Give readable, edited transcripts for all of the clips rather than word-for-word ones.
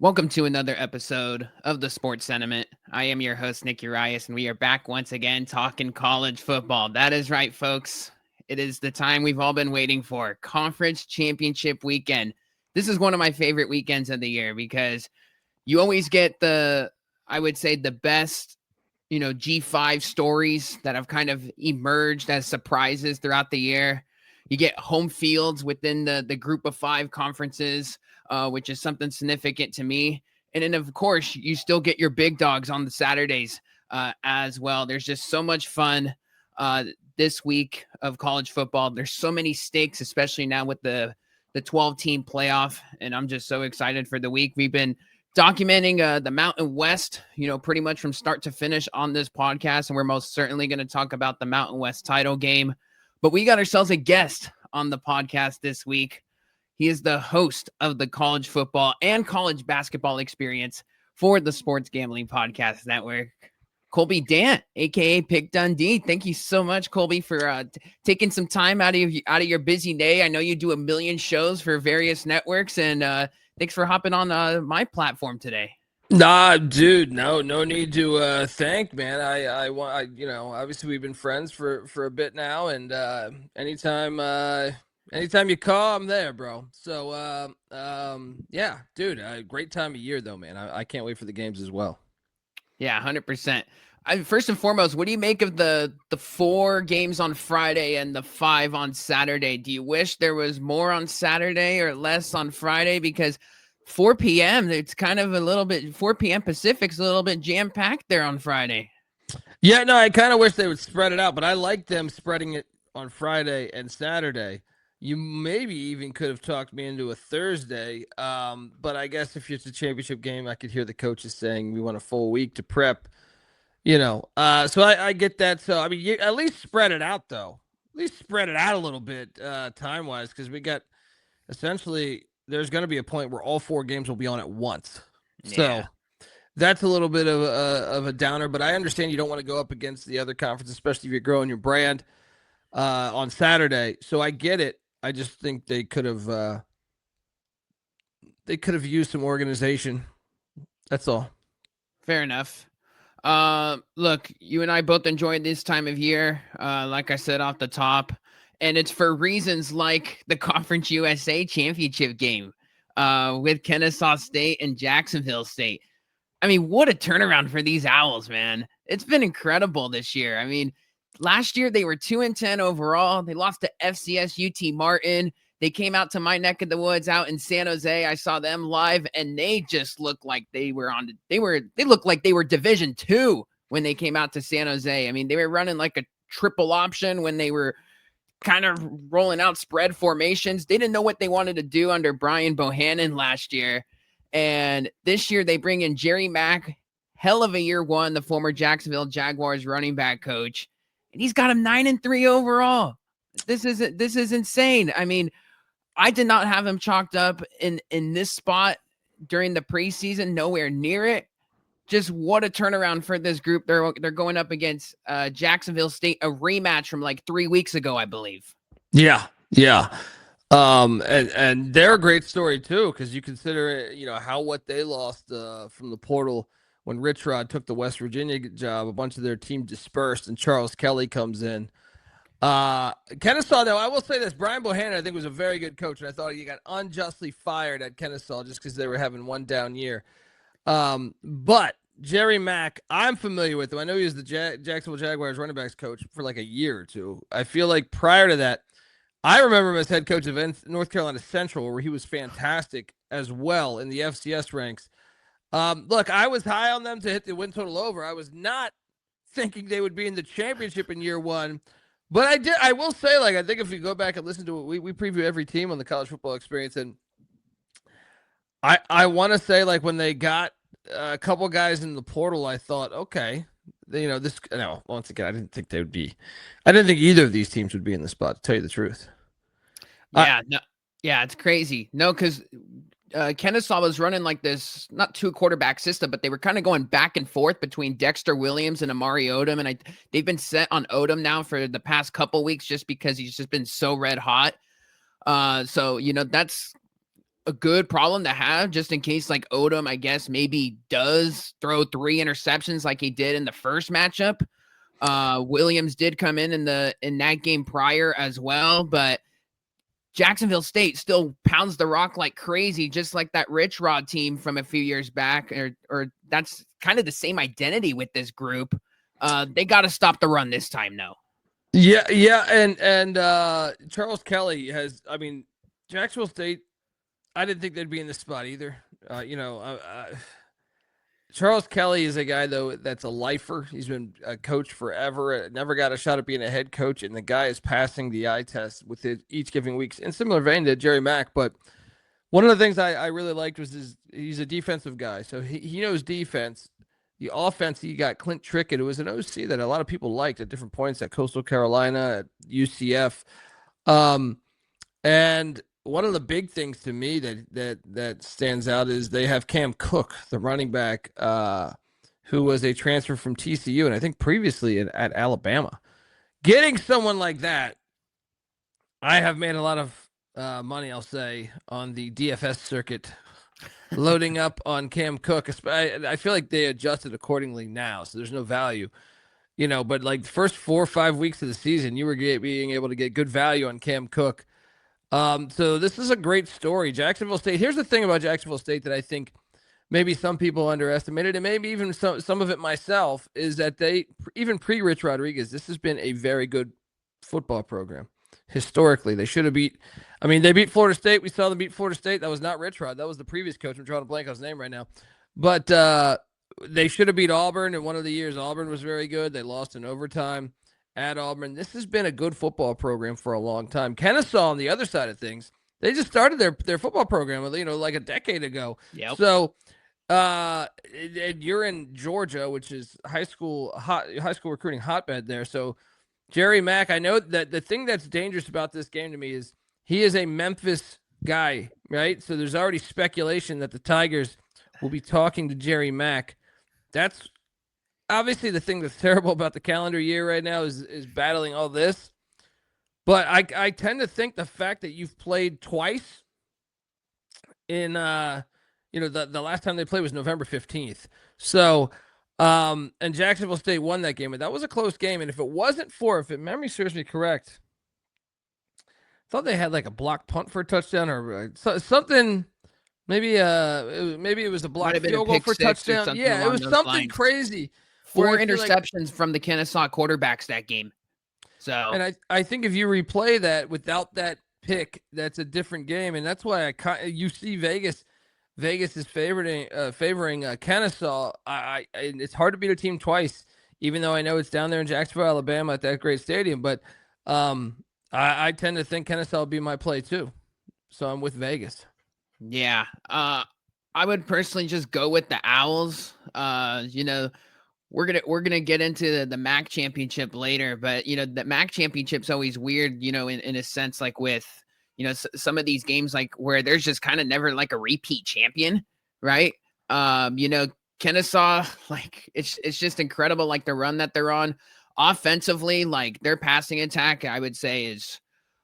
Welcome to another episode of the Sports Sentiment. I am your host, Nick Urias, and we are back once again talking college football. That is right, folks. It is the time we've all been waiting for, Conference Championship Weekend. This is one of my favorite weekends of the year because you always get I would say, the best, G5 stories that have kind of emerged as surprises throughout the year. You get home fields within the group of five conferences, which is something significant to me. And then, of course, you still get your big dogs on the Saturdays as well. There's just so much fun this week of college football. There's so many stakes, especially now with the 12-team playoff. And I'm just so excited for the week. We've been documenting the Mountain West, pretty much from start to finish on this podcast. And we're most certainly going to talk about the Mountain West title game. But we got ourselves a guest on the podcast this week. He is the host of the college football and college basketball experience for the Sports Gambling Podcast Network, Colby Dant, a.k.a. Pick Dundee. Thank you so much, Colby, for taking some time out of your busy day. I know you do a million shows for various networks, and thanks for hopping on my platform today. Nah, dude, no need to thank, man. I want, obviously we've been friends for a bit now, and anytime you call, I'm there, bro. So, yeah, dude, great time of year though, man. I can't wait for the games as well. Yeah, 100%. First and foremost, what do you make of the 4 games on Friday and the 5 on Saturday? Do you wish there was more on Saturday or less on Friday? Because 4 p.m., it's kind of a little bit, 4 p.m. Pacific's a little bit jam-packed there on Friday. Yeah, no, I kind of wish they would spread it out, but I like them spreading it on Friday and Saturday. You maybe even could have talked me into a Thursday, but I guess if it's a championship game, I could hear the coaches saying we want a full week to prep, so I get that. So, I mean, you at least spread it out, though. At least spread it out a little bit time-wise, because we got essentially – there's going to be a point where all 4 games will be on at once. Yeah. So that's a little bit of a downer, but I understand you don't want to go up against the other conference, especially if you're growing your brand on Saturday. So I get it. I just think they could have used some organization. That's all. Fair enough. Look, you and I both enjoyed this time of year, like I said off the top. And it's for reasons like the Conference USA championship game with Kennesaw State and Jacksonville State. I mean, what a turnaround for these Owls, man. It's been incredible this year. I mean, last year they were 2-10 overall. They lost to FCS UT Martin. They came out to my neck of the woods out in San Jose. I saw them live, and they just looked like they looked like they were Division II when they came out to San Jose. I mean, they were running like a triple option when they were kind of rolling out spread formations. They didn't know what they wanted to do under Brian Bohannon last year. And this year they bring in Jerry Mack, hell of a year one, the former Jacksonville Jaguars running back coach. And he's got him 9-3 overall. This is insane. I mean, I did not have him chalked up in this spot during the preseason, nowhere near it. Just what a turnaround for this group. They're going up against Jacksonville State, a rematch from like 3 weeks ago, I believe. Yeah. And they're a great story too, because you consider what they lost from the portal when Rich Rod took the West Virginia job. A bunch of their team dispersed, and Charles Kelly comes in. Kennesaw, though, I will say this: Brian Bohannon, I think, was a very good coach, and I thought he got unjustly fired at Kennesaw just because they were having one down year. But Jerry Mack, I'm familiar with him. I know he was the Jacksonville Jaguars running backs coach for like a year or two. I feel like prior to that, I remember him as head coach of North Carolina Central, where he was fantastic as well in the FCS ranks. Look, I was high on them to hit the win total over. I was not thinking they would be in the championship in year one. But I will say, like, I think if you go back and listen to it, we preview every team on the college football experience, and I want to say, like, when they got a couple guys in the portal, I thought, okay, once again, I didn't think either of these teams would be in the spot, to tell you the truth. Yeah, it's crazy. No, because Kennesaw was running like this, not 2-quarterback system, but they were kind of going back and forth between Dexter Williams and Amari Odom. And they've been set on Odom now for the past couple weeks just because he's just been so red hot. So, that's a good problem to have, just in case like Odom, I guess, maybe does throw 3 interceptions like he did in the first matchup. Williams did come in that game prior as well, but Jacksonville State still pounds the rock like crazy, just like that Rich Rod team from a few years back, or that's kind of the same identity with this group. They got to stop the run this time, though. Yeah, and Charles Kelly Jacksonville State, I didn't think they'd be in this spot either. Charles Kelly is a guy, though, that's a lifer. He's been a coach forever, never got a shot at being a head coach, and the guy is passing the eye test with each giving weeks in similar vein to Jerry Mack. But one of the things I really liked was he's a defensive guy, so he knows defense. The offense, he got Clint Trickett, who was an OC that a lot of people liked at different points at Coastal Carolina, at UCF. And one of the big things to me that stands out is they have Cam Cook, the running back, who was a transfer from TCU and I think previously at Alabama. Getting someone like that, I have made a lot of money, I'll say, on the DFS circuit, loading up on Cam Cook. I feel like they adjusted accordingly now, so there's no value. But like the first 4 or 5 weeks of the season, you were being able to get good value on Cam Cook. So this is a great story. Jacksonville State. Here's the thing about Jacksonville State that I think maybe some people underestimated, and maybe even some of it myself, is that they, even pre-Rich Rodriguez, this has been a very good football program. Historically, they should have they beat Florida State. We saw them beat Florida State. That was not Rich Rod. That was the previous coach. I'm drawing a blank on his name right now. But they should have beat Auburn in one of the years. Auburn was very good. They lost in overtime at Auburn. This has been a good football program for a long time. Kennesaw, on the other side of things, they just started their football program, like a decade ago. Yep. So you're in Georgia, which is high school recruiting hotbed there. So Jerry Mack, I know that the thing that's dangerous about this game to me is he is a Memphis guy, right? So there's already speculation that the Tigers will be talking to Jerry Mack. That's obviously the thing that's terrible about the calendar year right now is battling all this. But I tend to think the fact that you've played twice in the last time they played was November 15th. So and Jacksonville State won that game, but that was a close game. And if memory serves me correct, I thought they had like a blocked punt for a touchdown or something. Maybe it was a blocked field goal for a touchdown. Yeah, it was something crazy. 4 interceptions from the Kennesaw quarterbacks that game. So, and I think if you replay that without that pick, that's a different game, and that's why you see Vegas is favoring Kennesaw. It's hard to beat a team twice, even though I know it's down there in Jacksonville, Alabama, at that great stadium. But I tend to think Kennesaw will be my play too, so I'm with Vegas. Yeah, I would personally just go with the Owls. We're gonna get into the MAC championship later, but the MAC championship's always weird, in a sense, like with some of these games, like where there's just kind of never like a repeat champion, right? Kennesaw, like it's just incredible, like the run that they're on offensively, like their passing attack, I would say is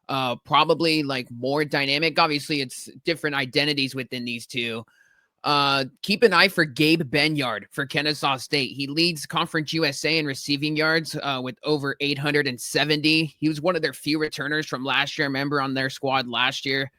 probably like more dynamic. Obviously, it's different identities within these two. Keep an eye for Gabe Benyard for Kennesaw State. He leads Conference USA in receiving yards with over 870. He was one of their few returners from last year. I remember on their squad last year.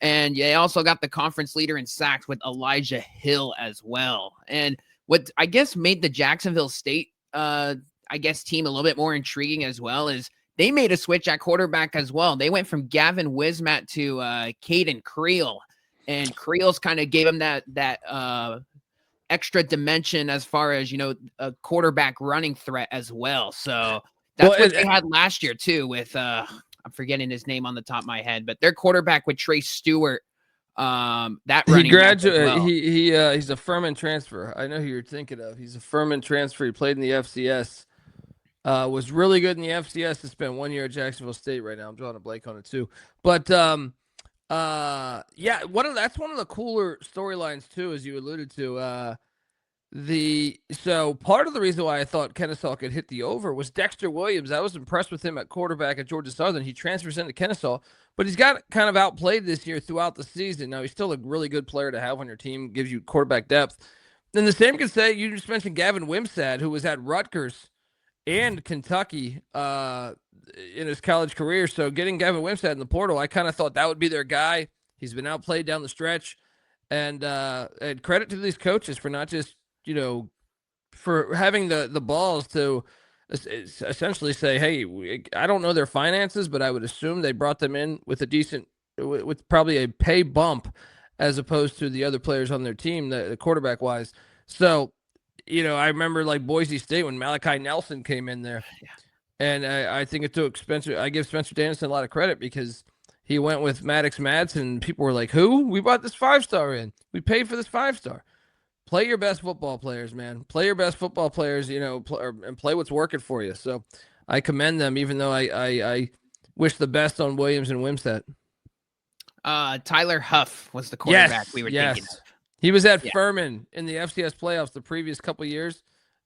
And they also got the conference leader in sacks with Elijah Hill as well. And what I guess made the Jacksonville State team a little bit more intriguing as well is they made a switch at quarterback as well. They went from Gavin Wismat to Caden Creel. And Creel's kind of gave him that extra dimension as far as, a quarterback running threat as well. So that's what they had last year too with, I'm forgetting his name on the top of my head, but their quarterback with Trey Stewart, that running he graduated. Well. He's a Furman transfer. I know who you're thinking of. He's a Furman transfer. He played in the FCS. Was really good in the FCS. Has spent 1 year at Jacksonville State right now. I'm drawing a blank on it too. But that's one of the cooler storylines too, as you alluded to. So part of the reason why I thought Kennesaw could hit the over was Dexter Williams. I was impressed with him at quarterback at Georgia Southern. He transfers into Kennesaw, but he's got kind of outplayed this year throughout the season. Now he's still a really good player to have on your team, gives you quarterback depth. Then the same can say, you just mentioned Gavin Wimsatt, who was at Rutgers and Kentucky in his college career. So getting Gavin Wimsatt in the portal, I kind of thought that would be their guy. He's been outplayed down the stretch. And credit to these coaches for not just, for having the balls to essentially say, hey, I don't know their finances, but I would assume they brought them in with a decent, with probably a pay bump as opposed to the other players on their team, the quarterback wise. So, I remember like Boise State when Malachi Nelson came in there. Yeah. And I think it took I give Spencer Danielson a lot of credit because he went with Maddox Madsen. People were like, who? We bought this 5-star in. We paid for this 5-star. Play your best football players, man. Play your best football players, and play what's working for you. So I commend them, even though I wish the best on Williams and Wimsatt. Tyler Huff was the quarterback we were thinking of. He was at Furman in the FCS playoffs the previous couple of years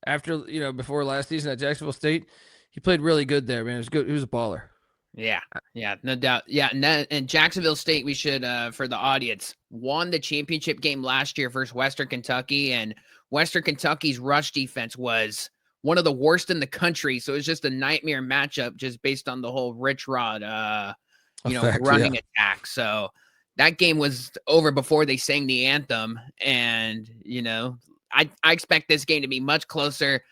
after, before last season at Jacksonville State. He played really good there, man. It was good. He was a baller. Yeah, no doubt. Yeah, and Jacksonville State, we should, for the audience, won the championship game last year versus Western Kentucky, and Western Kentucky's rush defense was one of the worst in the country, so it was just a nightmare matchup just based on the whole Rich Rod, running attack. So that game was over before they sang the anthem, and, I expect this game to be much closer.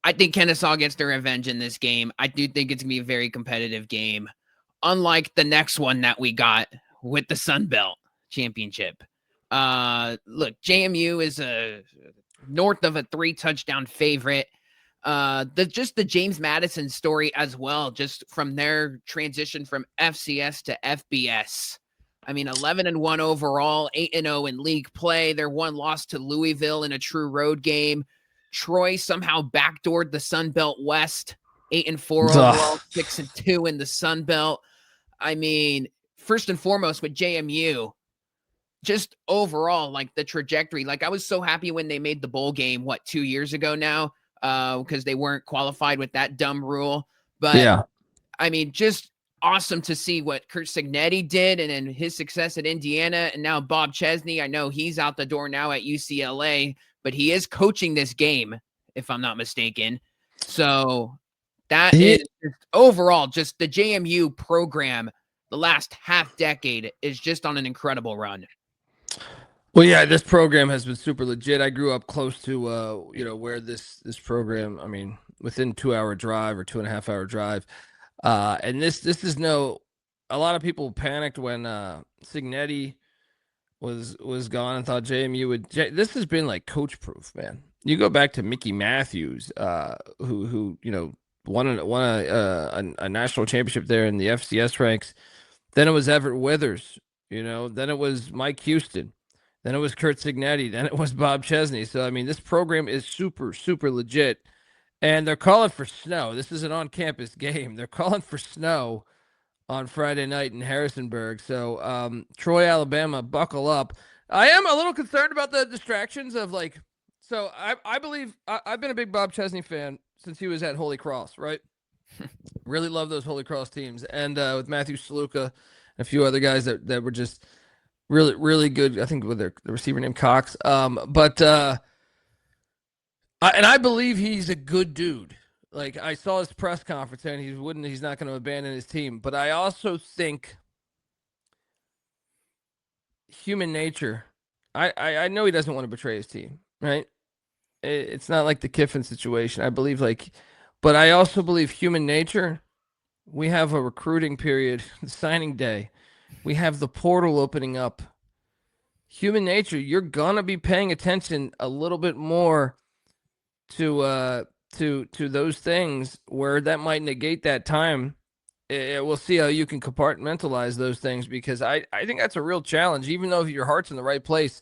I think Kennesaw gets their revenge in this game. I do think it's going to be a very competitive game, unlike the next one that we got with the Sun Belt Championship. Look, JMU is a north of a 3-touchdown favorite. The James Madison story as well, just from their transition from FCS to FBS. I mean, 11-1 overall, 8-0 in league play. Their one loss to Louisville in a true road game. Troy somehow backdoored the Sun Belt West, 8-4 overall, 6-2 in the Sun Belt. I mean, first and foremost with JMU, just overall, like the trajectory. Like I was so happy when they made the bowl game, 2 years ago now, because they weren't qualified with that dumb rule. But yeah, I mean, just awesome to see what Kurt Signetti did and then his success at Indiana. And now Bob Chesney, I know he's out the door now at UCLA, but he is coaching this game, if I'm not mistaken. So that is overall just the JMU program, the last half decade is just on an incredible run. Well, yeah, this program has been super legit. I grew up close to, where this program, I mean, within 2-hour drive or 2.5-hour drive. And this is a lot of people panicked when Signetti was gone and thought JMU would. This has been like coach proof, man. You go back to Mickey Matthews, who won a national championship there in the FCS ranks. Then it was Everett Withers, Then it was Mike Houston. Then it was Kurt Signetti. Then it was Bob Chesney. So I mean, this program is super, super legit. And they're calling for snow. This is an on-campus game. They're calling for snow on Friday night in Harrisonburg. So Troy, Alabama, buckle up. I am a little concerned about the distractions of so I believe I've been a big Bob Chesney fan since he was at Holy Cross, right? Really love those Holy Cross teams. And with Matthew Saluka and a few other guys that were just really, really good. I think with the receiver named Cox. And I believe he's a good dude. Like I saw his press conference and he's not going to abandon his team. But I also think human nature. I know he doesn't want to betray his team, right? It's not like the Kiffin situation. I believe but I also believe human nature. We have a recruiting period, signing day. We have the portal opening up. Human nature, you're gonna be paying attention a little bit more to those things where that might negate that time. We'll see how you can compartmentalize those things because I think that's a real challenge. Even though your heart's in the right place,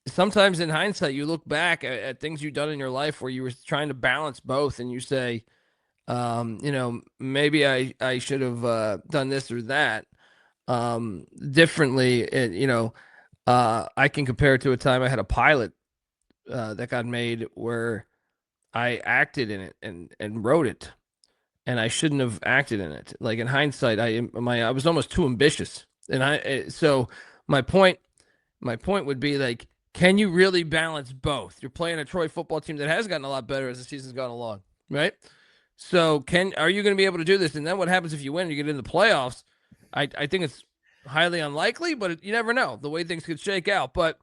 sometimes in hindsight you look back at things you've done in your life where you were trying to balance both, and you say, maybe I should have done this or that differently. And I can compare it to a time I had a pilot that got made where I acted in it and wrote it, and I shouldn't have acted in it. Like in hindsight, I was almost too ambitious, and so my point would be like, can you really balance both? You're playing a Troy football team that has gotten a lot better as the season's gone along, right? So are you going to be able to do this? And then what happens if you win and you get into the playoffs? I think it's highly unlikely, but you never know the way things could shake out. But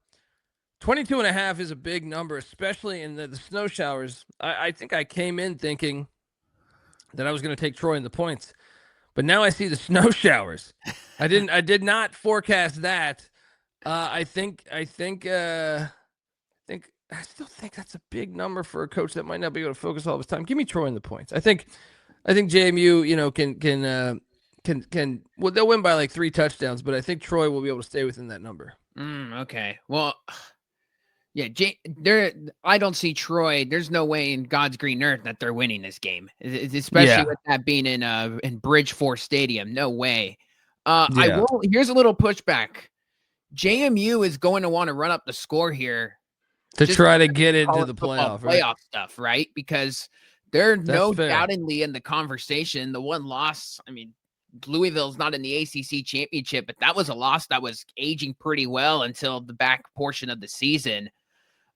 22.5 is a big number, especially in the snow showers. I think I came in thinking that I was going to take Troy in the points, but now I see the snow showers. I did not forecast that. I still think that's a big number for a coach that might not be able to focus all of his time. Give me Troy in the points. I think JMU, can well, they'll win by like 3 touchdowns, but I think Troy will be able to stay within that number. Okay. Well, yeah, I don't see Troy. There's no way in God's green earth that they're winning this game, especially with that being in Bridgeport Stadium. No way. Here's a little pushback. JMU is going to want to run up the score here to try to get into the playoff stuff, right? Because they're doubtingly in the conversation. The one loss, I mean, Louisville's not in the ACC championship, but that was a loss that was aging pretty well until the back portion of the season.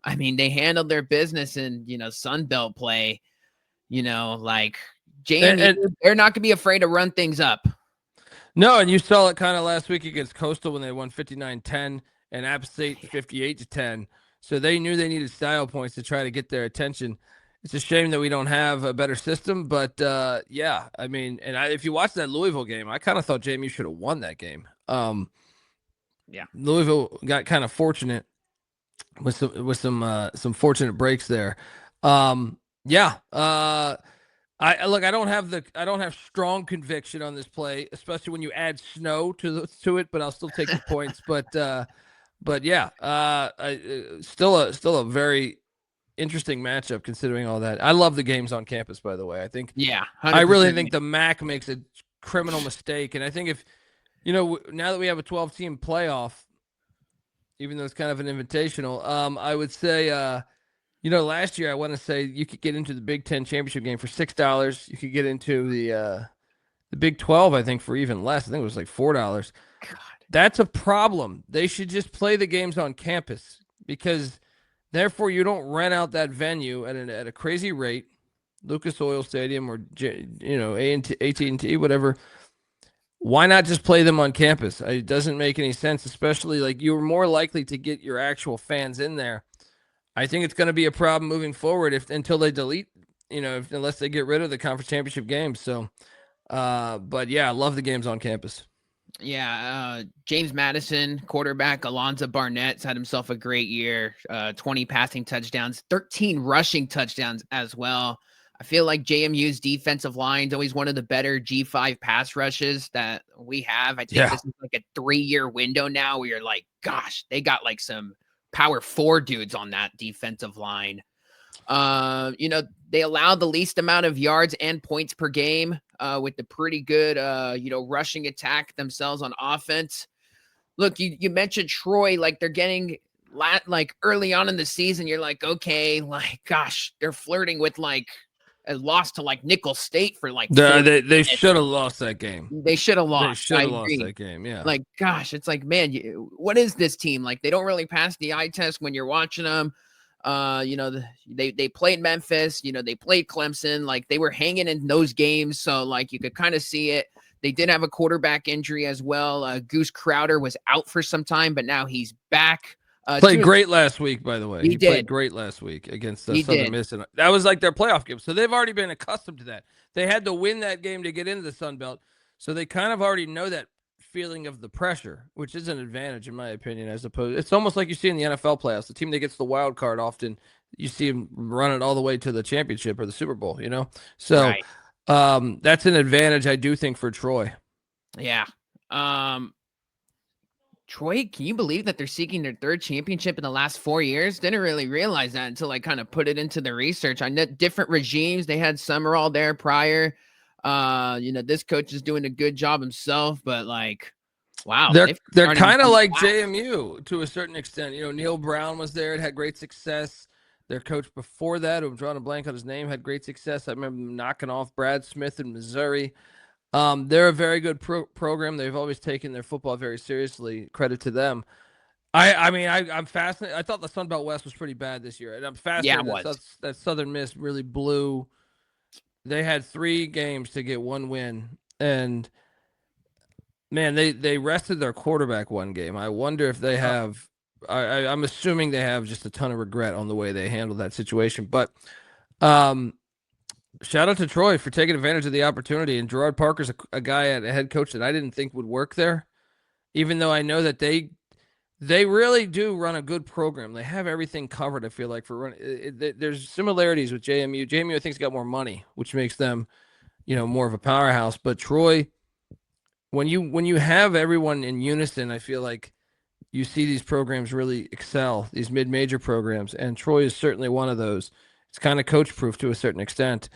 I mean, they handled their business in, Sun Belt play, like JMU, they're not going to be afraid to run things up. No, and you saw it kind of last week against Coastal when they won 59-10 and App State 58-10. So they knew they needed style points to try to get their attention. It's a shame that we don't have a better system, but yeah, I mean, if you watch that Louisville game, I kind of thought JMU should have won that game. Yeah, Louisville got kind of fortunate with some fortunate breaks there. I don't have strong conviction on this play, especially when you add snow to it, but I'll still take the points. But yeah, still a very interesting matchup considering all that. I love the games on campus, by the way. I think, 100%. I really think the MAC makes a criminal mistake. And I think if, now that we have a 12-team playoff, even though it's kind of an invitational, I would say, last year I want to say you could get into the Big Ten championship game for $6. You could get into the Big 12, I think, for even less. I think it was like $4. God. That's a problem. They should just play the games on campus because therefore you don't rent out that venue at a crazy rate, Lucas Oil Stadium or AT&T, whatever. Why not just play them on campus? It doesn't make any sense, especially like you're more likely to get your actual fans in there. I think it's going to be a problem moving forward until they delete, unless they get rid of the conference championship games. So, but yeah, I love the games on campus. Yeah, James Madison, quarterback, Alonzo Barnett's had himself a great year. 20 passing touchdowns, 13 rushing touchdowns as well. I feel like JMU's defensive line is always one of the better G5 pass rushes that we have. I think this is like a 3-year window now where you're like, gosh, they got like some power 4 dudes on that defensive line. They allowed the least amount of yards and points per game with the pretty good, rushing attack themselves on offense. Look, you mentioned Troy, like they're getting like early on in the season. You're like, okay, like, gosh, they're flirting with like a loss to like Nicholls State for like they should have lost that game. They should have lost. They should have lost that game. Yeah. Like, gosh, it's like, man, what is this team? Like, they don't really pass the eye test when you're watching them. They played Memphis. They played Clemson. Like, they were hanging in those games, so like you could kind of see it. They did have a quarterback injury as well. Goose Crowder was out for some time, but now he's back. Played great last week, by the way. He played great last week against Southern Miss. And that was like their playoff game. So they've already been accustomed to that. They had to win that game to get into the Sun Belt. So they kind of already know that feeling of the pressure, which is an advantage, in my opinion, as opposed. It's almost like you see in the NFL playoffs. The team that gets the wild card often, you see them run it all the way to the championship or the Super Bowl, So right. That's an advantage, I do think, for Troy. Yeah. Troy, can you believe that they're seeking their 3rd championship in the last 4 years? Didn't really realize that until I kind of put it into the research. I know different regimes. They had Summerall there prior. This coach is doing a good job himself, but like, wow. They're kind of like JMU to a certain extent. Neil Brown was there. It had great success. Their coach before that, who I'm drawing a blank on his name, had great success. I remember them knocking off Brad Smith in Missouri. They're a very good program. They've always taken their football very seriously. Credit to them. I'm fascinated. I thought the Sun Belt West was pretty bad this year, and I'm fascinated that Southern Miss really blew. They had 3 games to get 1 win, and man, they rested their quarterback 1 game. I wonder if they have. I'm assuming they have just a ton of regret on the way they handled that situation. But shout out to Troy for taking advantage of the opportunity. And Gerard Parker's a guy, a head coach that I didn't think would work there, even though I know that they really do run a good program. They have everything covered, I feel like, for running. There's similarities with JMU. JMU, I think, has got more money, which makes them, more of a powerhouse. But Troy, when you have everyone in unison, I feel like you see these programs really excel, these mid-major programs, and Troy is certainly one of those. It's kind of coach-proof to a certain extent.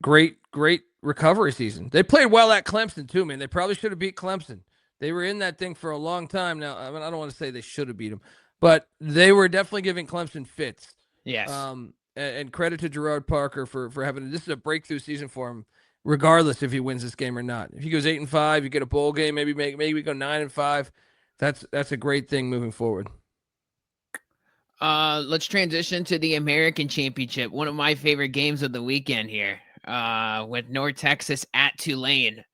Great recovery season. They played well at Clemson, too, man. They probably should have beat Clemson. They were in that thing for a long time now. I don't want to say they should have beat them, but they were definitely giving Clemson fits. Yes. And credit to Gerard Parker for having this is a breakthrough season for him, regardless if he wins this game or not. If he goes 8-5, you get a bowl game, maybe we go 9-5. That's a great thing moving forward. Let's transition to the American Championship. One of my favorite games of the weekend here. With North Texas at Tulane.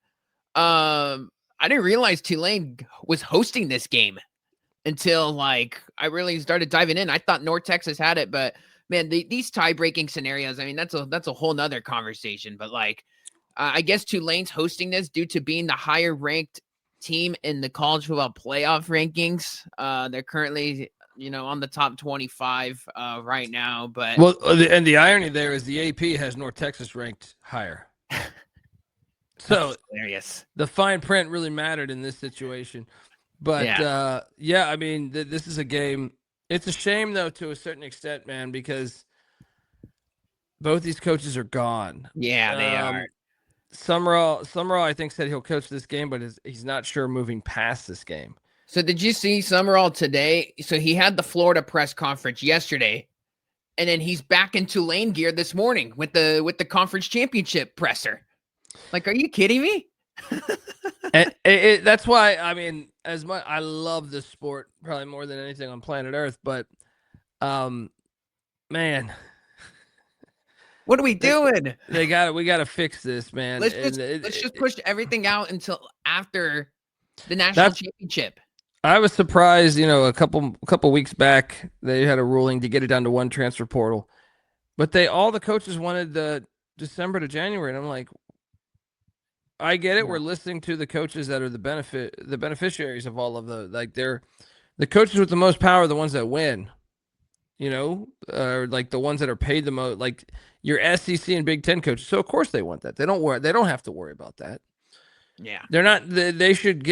I didn't realize Tulane was hosting this game until I really started diving in. I thought North Texas had it, but man, these tie-breaking scenarios, I mean, that's a whole nother conversation. But I guess Tulane's hosting this due to being the higher ranked team in the college football playoff rankings. They're currently, on the top 25 right now. But and the irony there is the AP has North Texas ranked higher. So hilarious. The fine print really mattered in this situation. But I mean, this is a game. It's a shame, though, to a certain extent, man, because both these coaches are gone. Yeah, they are. Summerall, I think, said he'll coach this game, but he's not sure moving past this game. So did you see Summerall today? So he had the Florida press conference yesterday, and then he's back in Tulane gear this morning with the conference championship presser. Are you kidding me? And that's why, I mean, as much I love this sport probably more than anything on planet Earth, but man, what are we doing? We got to fix this, man. Let's just push everything out until after the national championship. I was surprised, a couple weeks back they had a ruling to get it down to 1 transfer portal, but all the coaches wanted the December to January, and I'm like, I get it. Yeah. We're listening to the coaches that are the beneficiaries of all of they're the coaches with the most power are the ones that win, or the ones that are paid the most, like your SEC and Big Ten coaches. So of course they want that. They don't have to worry about that. Yeah. They're not, they should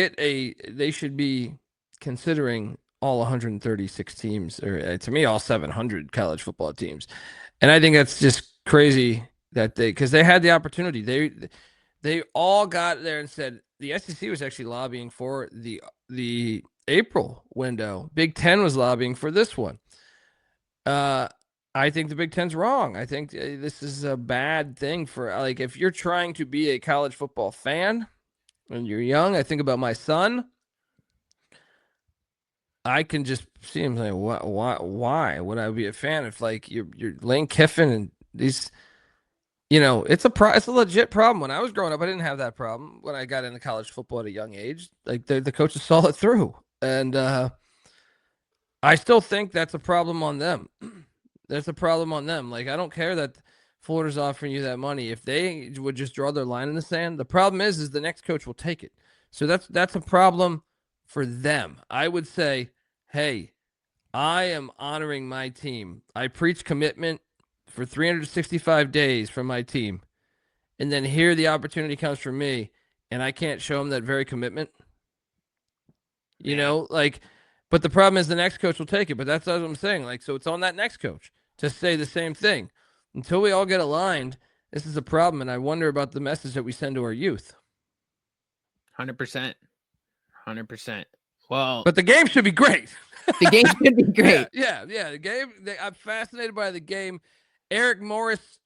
be considering all 136 teams, or to me, all 700 college football teams. And I think that's just crazy that because they had the opportunity. They all got there and said the SEC was actually lobbying for the April window. Big Ten was lobbying for this one. I think the Big Ten's wrong. I think this is a bad thing for if you're trying to be a college football fan when you're young. I think about my son. I can just see him saying, why would I be a fan if you're Lane Kiffin and these. It's a legit problem. When I was growing up, I didn't have that problem. When I got into college football at a young age, the coaches saw it through, and I still think that's a problem on them. That's a problem on them. I don't care that Florida's offering you that money. If they would just draw their line in the sand, the problem is the next coach will take it. So that's a problem for them. I would say, hey, I am honoring my team. I preach commitment for 365 days from my team. And then here the opportunity comes for me, and I can't show them that very commitment. But the problem is the next coach will take it. But that's what I'm saying. So it's on that next coach to say the same thing. Until we all get aligned, this is a problem. And I wonder about the message that we send to our youth. 100%. 100%. Well, but the game should be great. The game's going to be great. Yeah. The game, I'm fascinated by the game. Eric Morris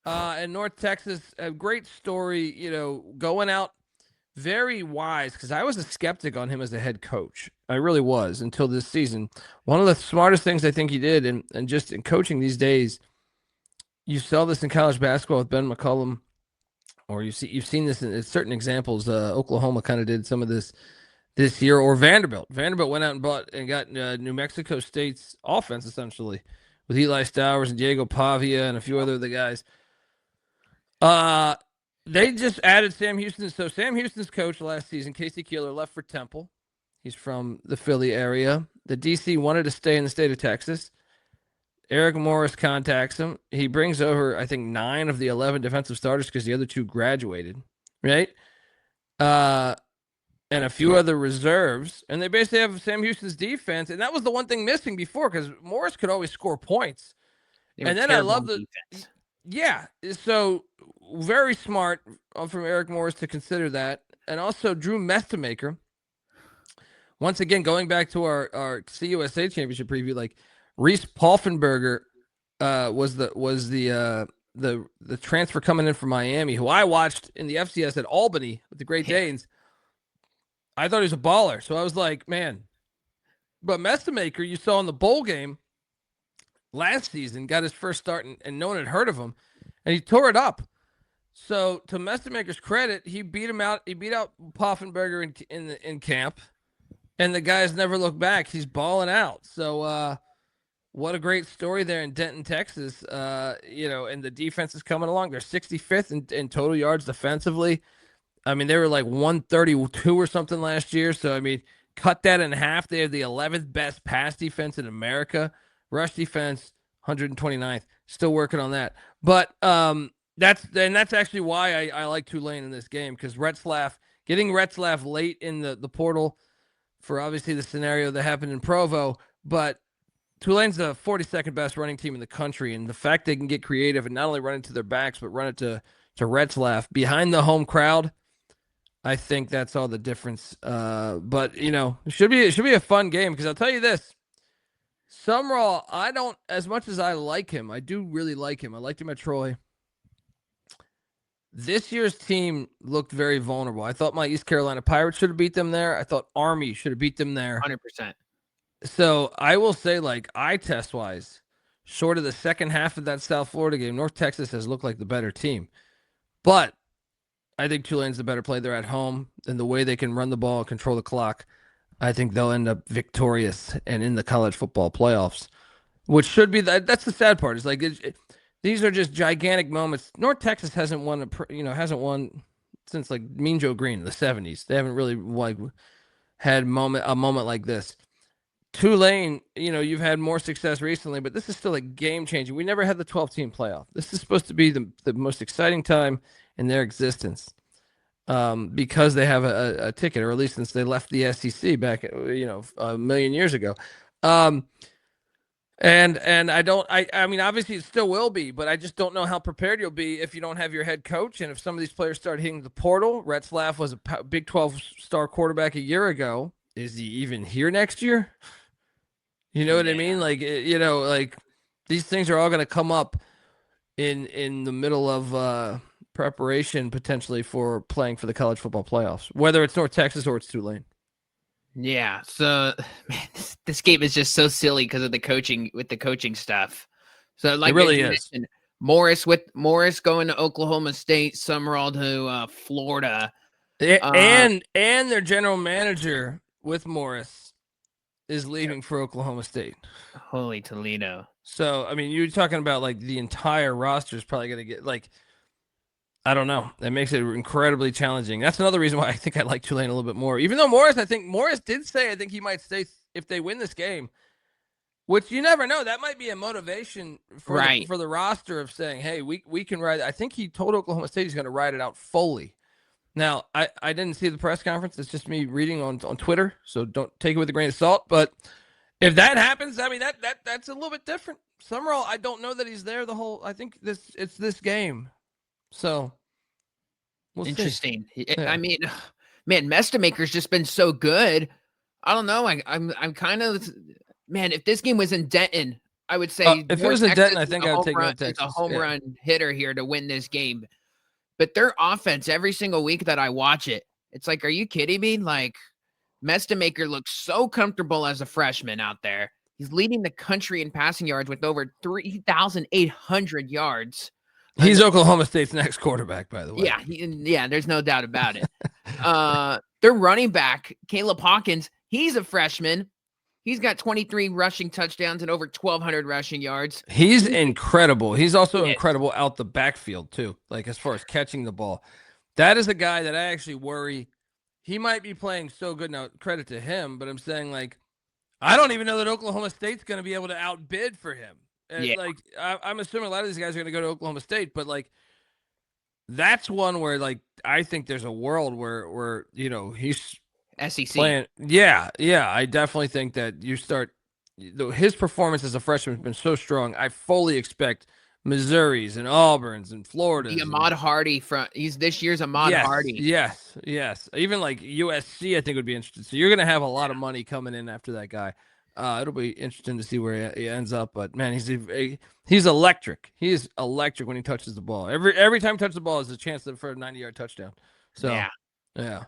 and North Texas, a great story, going out very wise, because I was a skeptic on him as a head coach. I really was until this season. One of the smartest things I think he did, and just in coaching these days, you saw this in college basketball with Ben McCollum, or you've seen this in certain examples. Oklahoma kind of did some of this year, or Vanderbilt. Vanderbilt went out and bought and got New Mexico State's offense, essentially, with Eli Stowers and Diego Pavia and a few other of the guys. They just added Sam Houston. So Sam Houston's coach last season, Casey Keeler, left for Temple. He's from the Philly area. The DC wanted to stay in the state of Texas. Eric Morris contacts him. He brings over, I think, 9 of the 11 defensive starters because the other 2 graduated, right? And a few other reserves. And they basically have Sam Houston's defense. And that was the one thing missing before, because Morris could always score points. And then I love the defense. Yeah. So very smart from Eric Morris to consider that. And also Drew Mestemaker. Once again, going back to our CUSA championship preview, like Reese Paulfenberger was the transfer coming in from Miami, who I watched in the FCS at Albany with the Great Danes. I thought he was a baller. So I was like, man. But Mestemaker, you saw in the bowl game last season, got his first start, and no one had heard of him, and he tore it up. So to Mestemaker's credit, he beat him out. He beat out Paulfenberger in camp, and the guys never looked back. He's balling out. So what a great story there in Denton, Texas. And the defense is coming along. They're 65th in total yards defensively. I mean, they were like 132 or something last year. So, I mean, cut that in half. They have the 11th best pass defense in America. Rush defense, 129th. Still working on that. But that's actually why I like Tulane in this game, because getting Retzlaff late in the portal for obviously the scenario that happened in Provo. But Tulane's the 42nd best running team in the country. And the fact they can get creative and not only run it to their backs, but run it to Retzlaff behind the home crowd, I think that's all the difference. But it should be a fun game, because I'll tell you this. Sumrall, I don't, as much as I like him, I do really like him. I liked him at Troy. This year's team looked very vulnerable. I thought my East Carolina Pirates should have beat them there. I thought Army should have beat them there. 100%. So I will say, like, eye test wise, short of the second half of that South Florida game, North Texas has looked like the better team. But I think Tulane's the better play. They're at home, and the way they can run the ball, control the clock, I think they'll end up victorious and in the college football playoffs, which should be that's the sad part. It's like these are just gigantic moments. North Texas hasn't won since like Mean Joe Green in the 70s. They haven't really had a moment like this. Tulane, you've had more success recently, but this is still a game changing. We never had the 12-team playoff. This is supposed to be the most exciting time in their existence, because they have a ticket, or at least since they left the SEC back, a million years ago. And I mean, obviously it still will be, but I just don't know how prepared you'll be if you don't have your head coach. And if some of these players start hitting the portal, Retzlaff was a Big 12 star quarterback a year ago. Is he even here next year? You know what I mean? Like, like these things are all going to come up in the middle of preparation potentially for playing for the college football playoffs, whether it's North Texas or it's Tulane. Yeah. So, man, this game is just so silly because of the coaching stuff. So, like, it really is. Morris going to Oklahoma State, Sumrall to Florida, and their general manager with Morris is leaving for Oklahoma State. Holy Toledo. So, I mean, you're talking about like the entire roster is probably going to get like, I don't know. That makes it incredibly challenging. That's another reason why I think I like Tulane a little bit more. Even though Morris did say, I think he might stay if they win this game, which you never know. That might be a motivation for the roster of saying, hey, we can ride. I think he told Oklahoma State he's going to ride it out fully. Now, I didn't see the press conference. It's just me reading on Twitter, so don't take it with a grain of salt. But if that happens, I mean, that's a little bit different. Summerall, I don't know that he's there the whole – I think it's this game. So, we'll interesting. See. Yeah. I mean, man, Mestemaker's just been so good. I don't know. I'm kind of, man, if this game was in Denton, I would say If it North was in Texas Denton, I think I would take North is a Texas. home Yeah. run hitter here to win this game. But their offense, every single week that I watch it, it's like, are you kidding me? Like, Mestamaker looks so comfortable as a freshman out there. He's leading the country in passing yards with over 3,800 yards. He's Oklahoma State's next quarterback, by the way. Yeah, there's no doubt about it. Their running back, Caleb Hawkins, he's a freshman. He's got 23 rushing touchdowns and over 1,200 rushing yards. He's incredible. He's also incredible out the backfield, too, like as far as catching the ball. That is a guy that I actually worry. He might be playing so good now, credit to him, but I'm saying, like, I don't even know that Oklahoma State's going to be able to outbid for him. Yeah. Like, I'm assuming a lot of these guys are going to go to Oklahoma State, but, like, that's one where, like, I think there's a world where he's SEC. playing. Yeah, I definitely think that you start his performance as a freshman has been so strong. I fully expect Missouri's and Auburn's and Florida's. The Ahmad Hardy he's this year's Ahmad Hardy. Yes. Even like USC, I think would be interesting. So you're going to have a lot of money coming in after that guy. It'll be interesting to see where he ends up. But man, he's electric. He is electric when he touches the ball. Every time he touches the ball is a chance for a 90-yard touchdown. So yeah.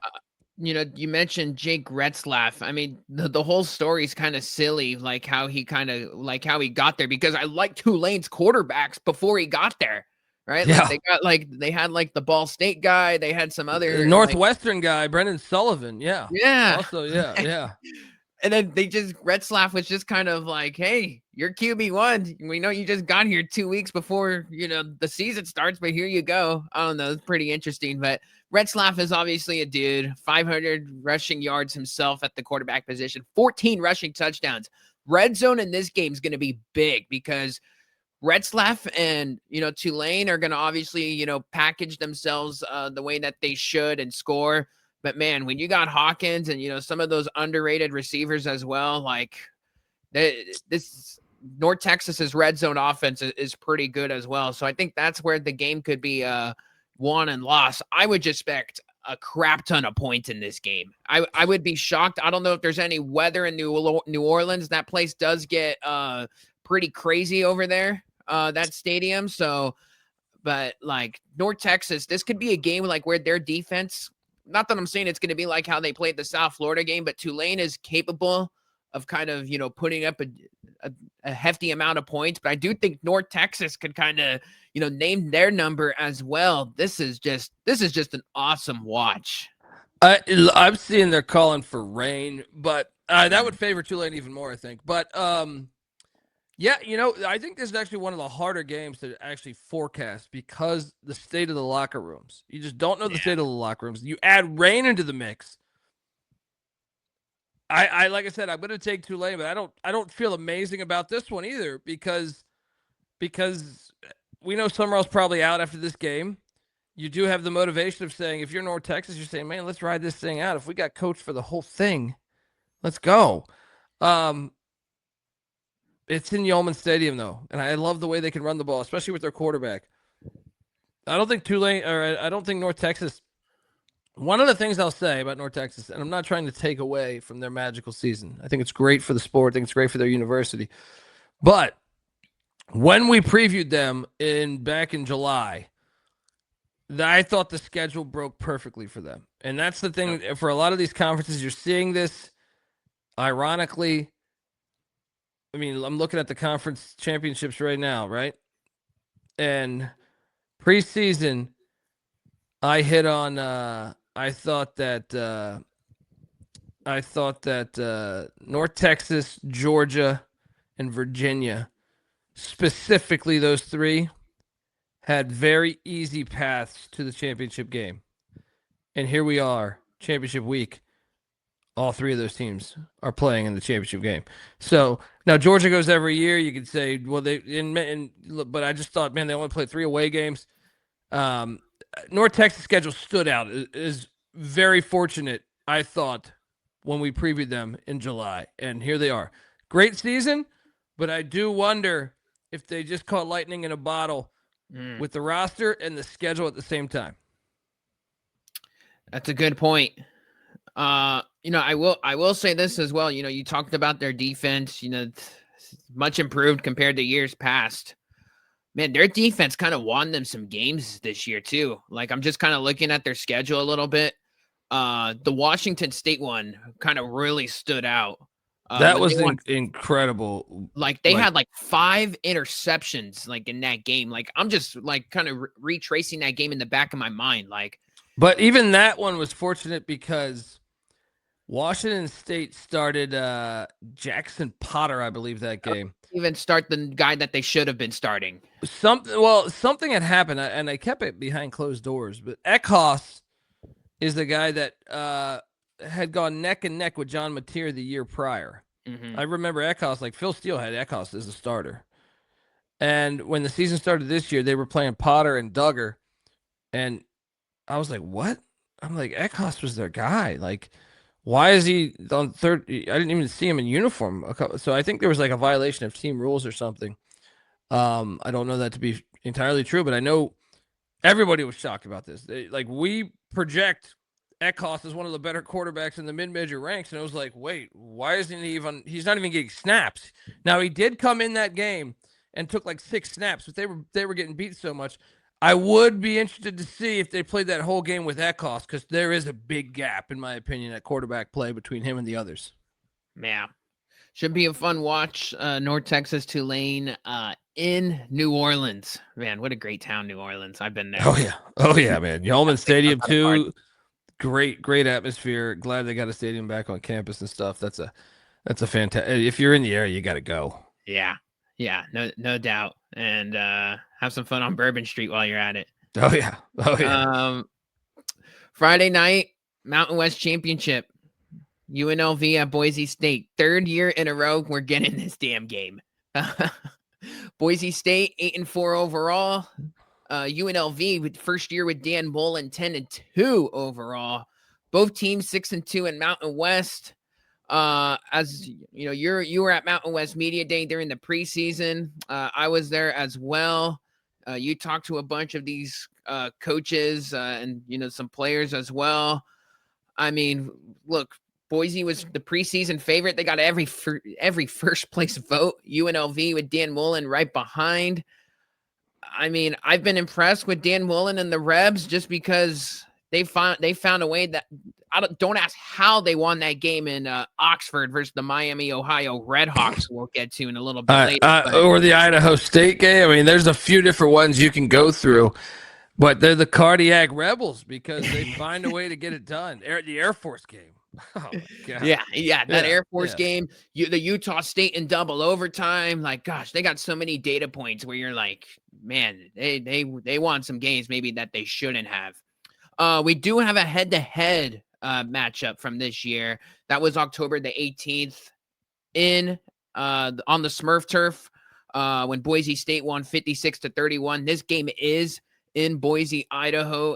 You mentioned Jake Retzlaff. I mean, the whole story is kind of silly, like how he got there, because I like Tulane's quarterbacks before he got there, right? Yeah. They had the Ball State guy. They had some other Northwestern guy, Brendan Sullivan. Yeah. Yeah. Also, yeah. And then Retzlaff was just kind of like, hey, you're QB1. We know you just got here 2 weeks before, the season starts, but here you go. I don't know. It's pretty interesting. But Retzlaff is obviously a dude, 500 rushing yards himself at the quarterback position, 14 rushing touchdowns. Red zone in this game is going to be big because Retzlaff and, Tulane are going to obviously, package themselves the way that they should and score. But man, when you got Hawkins and, some of those underrated receivers as well, like this North Texas's red zone offense is pretty good as well. So I think that's where the game could be won and lost. I would expect a crap ton of points in this game. I would be shocked. I don't know if there's any weather in New Orleans. That place does get pretty crazy over there, that stadium. So, but like North Texas, this could be a game like where their defense, not that I'm saying it's going to be like how they played the South Florida game, but Tulane is capable of kind of, putting up a hefty amount of points. But I do think North Texas could kind of, name their number as well. This is just an awesome watch. I'm seeing they're calling for rain, but that would favor Tulane even more, I think. But yeah, I think this is actually one of the harder games to actually forecast because the state of the locker rooms. You just don't know the state of the locker rooms. You add rain into the mix. I like I said, I'm going to take Tulane, but I don't feel amazing about this one either because we know Summerall's probably out after this game. You do have the motivation of saying, if you're North Texas, you're saying, man, let's ride this thing out. If we got coach for the whole thing, let's go. It's in Yeoman Stadium, though, and I love the way they can run the ball, especially with their quarterback. I don't think North Texas. One of the things I'll say about North Texas, and I'm not trying to take away from their magical season. I think it's great for the sport. I think it's great for their university. But when we previewed them back in July, I thought the schedule broke perfectly for them. And that's the thing for a lot of these conferences. You're seeing this, ironically. I mean, I'm looking at the conference championships right now, right? And preseason, I hit on. I thought that North Texas, Georgia, and Virginia, specifically those three, had very easy paths to the championship game. And here we are, championship week. All three of those teams are playing in the championship game. So now Georgia goes every year. You could say, well, but I just thought, man, they only played 3 away games. North Texas schedule stood out. Is very fortunate, I thought, when we previewed them in July. And here they are. Great season, but I do wonder if they just caught lightning in a bottle with the roster and the schedule at the same time. That's a good point. I will say this as well. You talked about their defense, much improved compared to years past. Man, their defense kind of won them some games this year too. Like, I'm just kind of looking at their schedule a little bit. The Washington State one kind of really stood out. That When they was won, incredible. like they had like 5 interceptions like in that game. Like, I'm just like kind of retracing that game in the back of my mind. Like, But even that one was fortunate because Washington State started Jackson Potter, I believe, that game. even start the guy that they should have been starting. Something had happened, and I kept it behind closed doors. But Eckhoff is the guy that had gone neck and neck with John Mateer the year prior. Mm-hmm. I remember Eckhoff, like Phil Steele had Eckhoff as a starter. And when the season started this year, they were playing Potter and Duggar. And I was like, what? I'm like, Eckhoff was their guy. Like, why is he on third? I didn't even see him in uniform. So I think there was like a violation of team rules or something. I don't know that to be entirely true, but I know everybody was shocked about this. We project Eckhoff as one of the better quarterbacks in the mid-major ranks, and it was like, wait, why isn't he even? He's not even getting snaps. Now he did come in that game and took like 6 snaps, but they were getting beat so much. I would be interested to see if they played that whole game with Eckhoff, because there is a big gap, in my opinion, at quarterback play between him and the others. Yeah. Should be a fun watch. North Texas Tulane in New Orleans. Man, what a great town, New Orleans. I've been there. Oh yeah, man. Yeoman Stadium too. Great atmosphere. Glad they got a stadium back on campus and stuff. That's a fantastic. If you're in the area, you got to go. Yeah, no doubt. And have some fun on Bourbon Street while you're at it. Oh yeah. Friday night, Mountain West Championship. UNLV at Boise State. 3rd year in a row we're getting this damn game. Boise State 8-4 overall. UNLV with first year with Dan Mullen 10-2 overall. Both teams 6-2 in Mountain West. As you know, you were at Mountain West Media Day during the preseason. I was there as well. You talked to a bunch of these coaches and some players as well. I mean, look, Boise was the preseason favorite. They got every first place vote. UNLV with Dan Mullen right behind. I mean, I've been impressed with Dan Mullen and the Rebs just because they found a way that don't ask how they won that game in Oxford versus the Miami, Ohio Redhawks. We'll get to in a little bit later. Or the Idaho State game. I mean, there's a few different ones you can go through, but they're the cardiac rebels because they find a way to get it done. The Air Force game. Oh, God. Yeah. That Air Force game, the Utah State in double overtime. Like, gosh, they got so many data points where you're like, man, they won some games maybe that they shouldn't have. We do have a head-to-head matchup from this year. That was October the 18th on the Smurf turf when Boise State won 56-31. This game is in Boise, Idaho.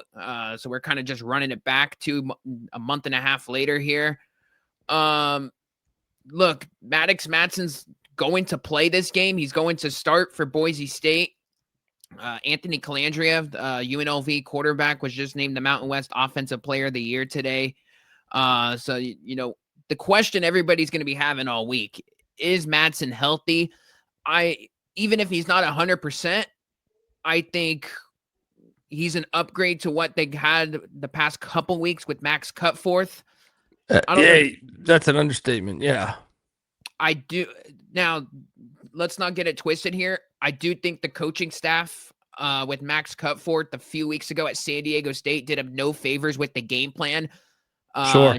So we're kind of just running it back to a month and a half later here. Look, Maddox Matson's going to play this game. He's going to start for Boise State. Anthony Calandria, UNLV quarterback, was just named the Mountain West Offensive Player of the Year today. So, the question everybody's going to be having all week, is Matson healthy? Even if he's not 100%, I think he's an upgrade to what they had the past couple weeks with Max Cutforth. That's an understatement. Yeah. I do. Now, let's not get it twisted here. I do think the coaching staff with Max Cutforth a few weeks ago at San Diego State did him no favors with the game plan. Sure.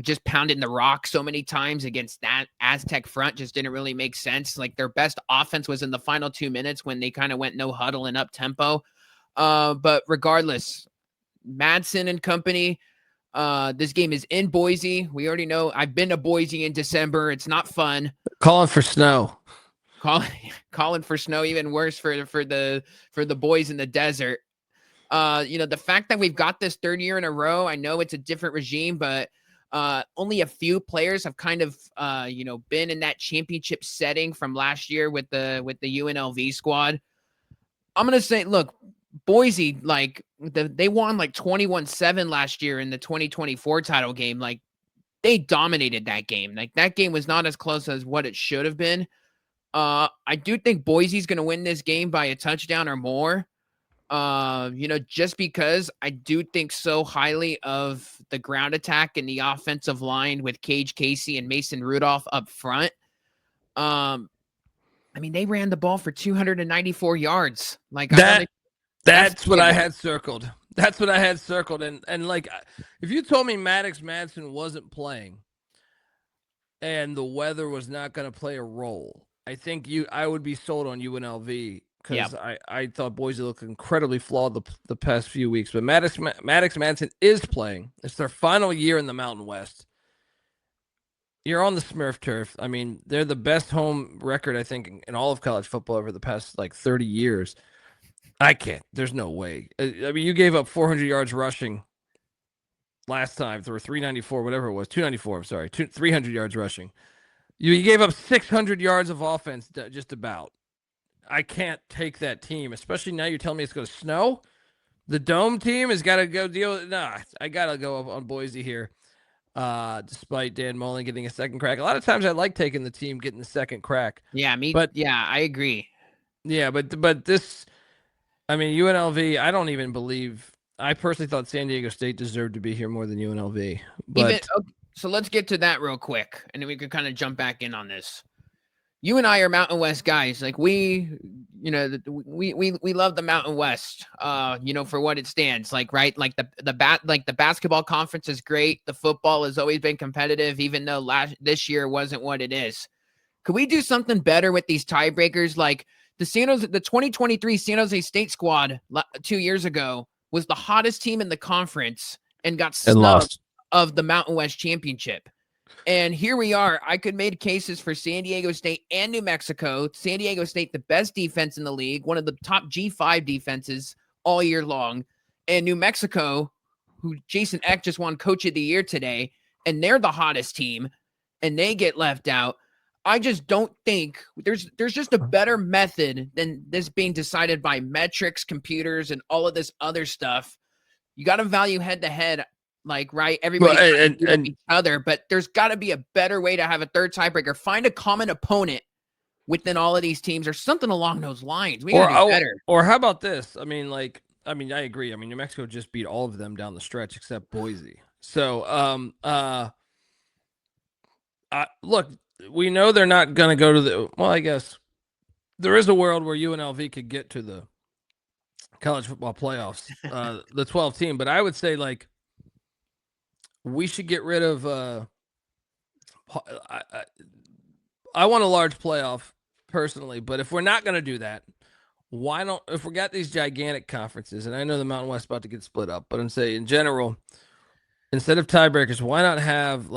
Just pounding the rock so many times against that Aztec front just didn't really make sense. Like, their best offense was in the final 2 minutes when they kind of went no huddle and up tempo. But regardless, Madsen and company, this game is in Boise. We already know I've been to Boise in December. It's not fun. Calling for snow. Calling for snow, even worse for the boys in the desert. The fact that we've got this 3rd year in a row, I know it's a different regime, but only a few players have kind of been in that championship setting from last year with the UNLV squad. I'm gonna say, look, Boise, like they won like 21-7 last year in the 2024 title game. Like, they dominated that game. Like, that game was not as close as what it should have been. I do think Boise's going to win this game by a touchdown or more. Just because I do think so highly of the ground attack and the offensive line with Cage Casey and Mason Rudolph up front. They ran the ball for 294 yards. Like, that's what I had circled. That's what I had circled. And like, if you told me Madison wasn't playing and the weather was not going to play a role, I think I would be sold on UNLV, because I thought Boise looked incredibly flawed the past few weeks. But Madison is playing. It's their final year in the Mountain West. You're on the Smurf turf. I mean, they're the best home record, I think, in all of college football over the past, 30 years. I can't. There's no way. I mean, you gave up 400 yards rushing last time, or 394, whatever it was. 294, I'm sorry. 300 yards rushing. You gave up 600 yards of offense, just about. I can't take that team, especially now you're telling me it's going to snow. The Dome team has got to go deal with it. Nah, I got to go up on Boise here. Despite Dan Mullen getting a second crack. A lot of times I like taking the team getting the second crack. Yeah, I agree. Yeah, but this, UNLV, I don't even believe, I personally thought San Diego State deserved to be here more than UNLV. But so let's get to that real quick, and then we could kind of jump back in on this. You and I are Mountain West guys. Like, we love the Mountain West, for what it stands. Like, right? Like the basketball conference is great. The football has always been competitive, even though this year wasn't what it is. Could we do something better with these tiebreakers? Like, the 2023 San Jose State squad 2 years ago was the hottest team in the conference and got snubbed of the Mountain West championship. And here we are. I could make cases for San Diego State and New Mexico. San Diego State, the best defense in the league, one of the top G5 defenses all year long. And New Mexico, who Jason Eck just won Coach of the Year today, and they're the hottest team, and they get left out. I just don't think there's just a better method than this being decided by metrics, computers, and all of this other stuff. You got to value head-to-head. Like, right, everybody and each other, but there's got to be a better way to have a third tiebreaker. Find a common opponent within all of these teams or something along those lines. We got to do better. Or how about this? I agree. New Mexico just beat all of them down the stretch except Boise. So, look, we know they're not going to go to I guess there is a world where UNLV could get to the college football playoffs, the 12 team, but I would say, we should get rid of I want a large playoff personally, but if we're not going to do that, why don't, if we got these gigantic conferences, and I know the Mountain West is about to get split up, but I'm saying in general, instead of tiebreakers, why not have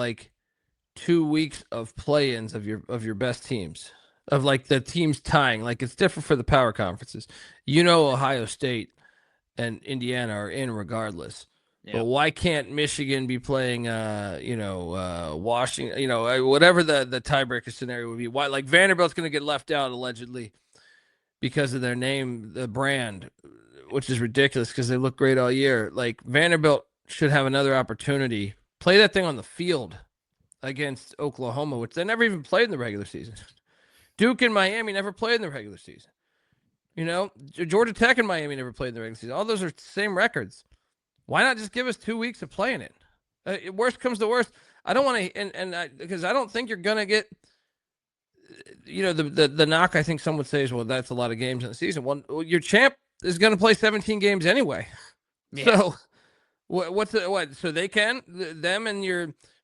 2 weeks of play-ins of your best teams, of the teams tying? It's different for the power conferences. Ohio State and Indiana are in regardless. Yep. But why can't Michigan be playing, Washington, whatever the tiebreaker scenario would be? Why, Vanderbilt's going to get left out allegedly because of their name, the brand, which is ridiculous because they look great all year. Vanderbilt should have another opportunity. Play that thing on the field against Oklahoma, which they never even played in the regular season. Duke and Miami never played in the regular season. Georgia Tech and Miami never played in the regular season. All those are the same records. Why not just give us 2 weeks of playing it? Worst comes to worst. I don't want to, because I don't think you're going to get, the knock I think some would say is, well, that's a lot of games in the season. Well, your champ is going to play 17 games anyway. Yeah. So what? So they can,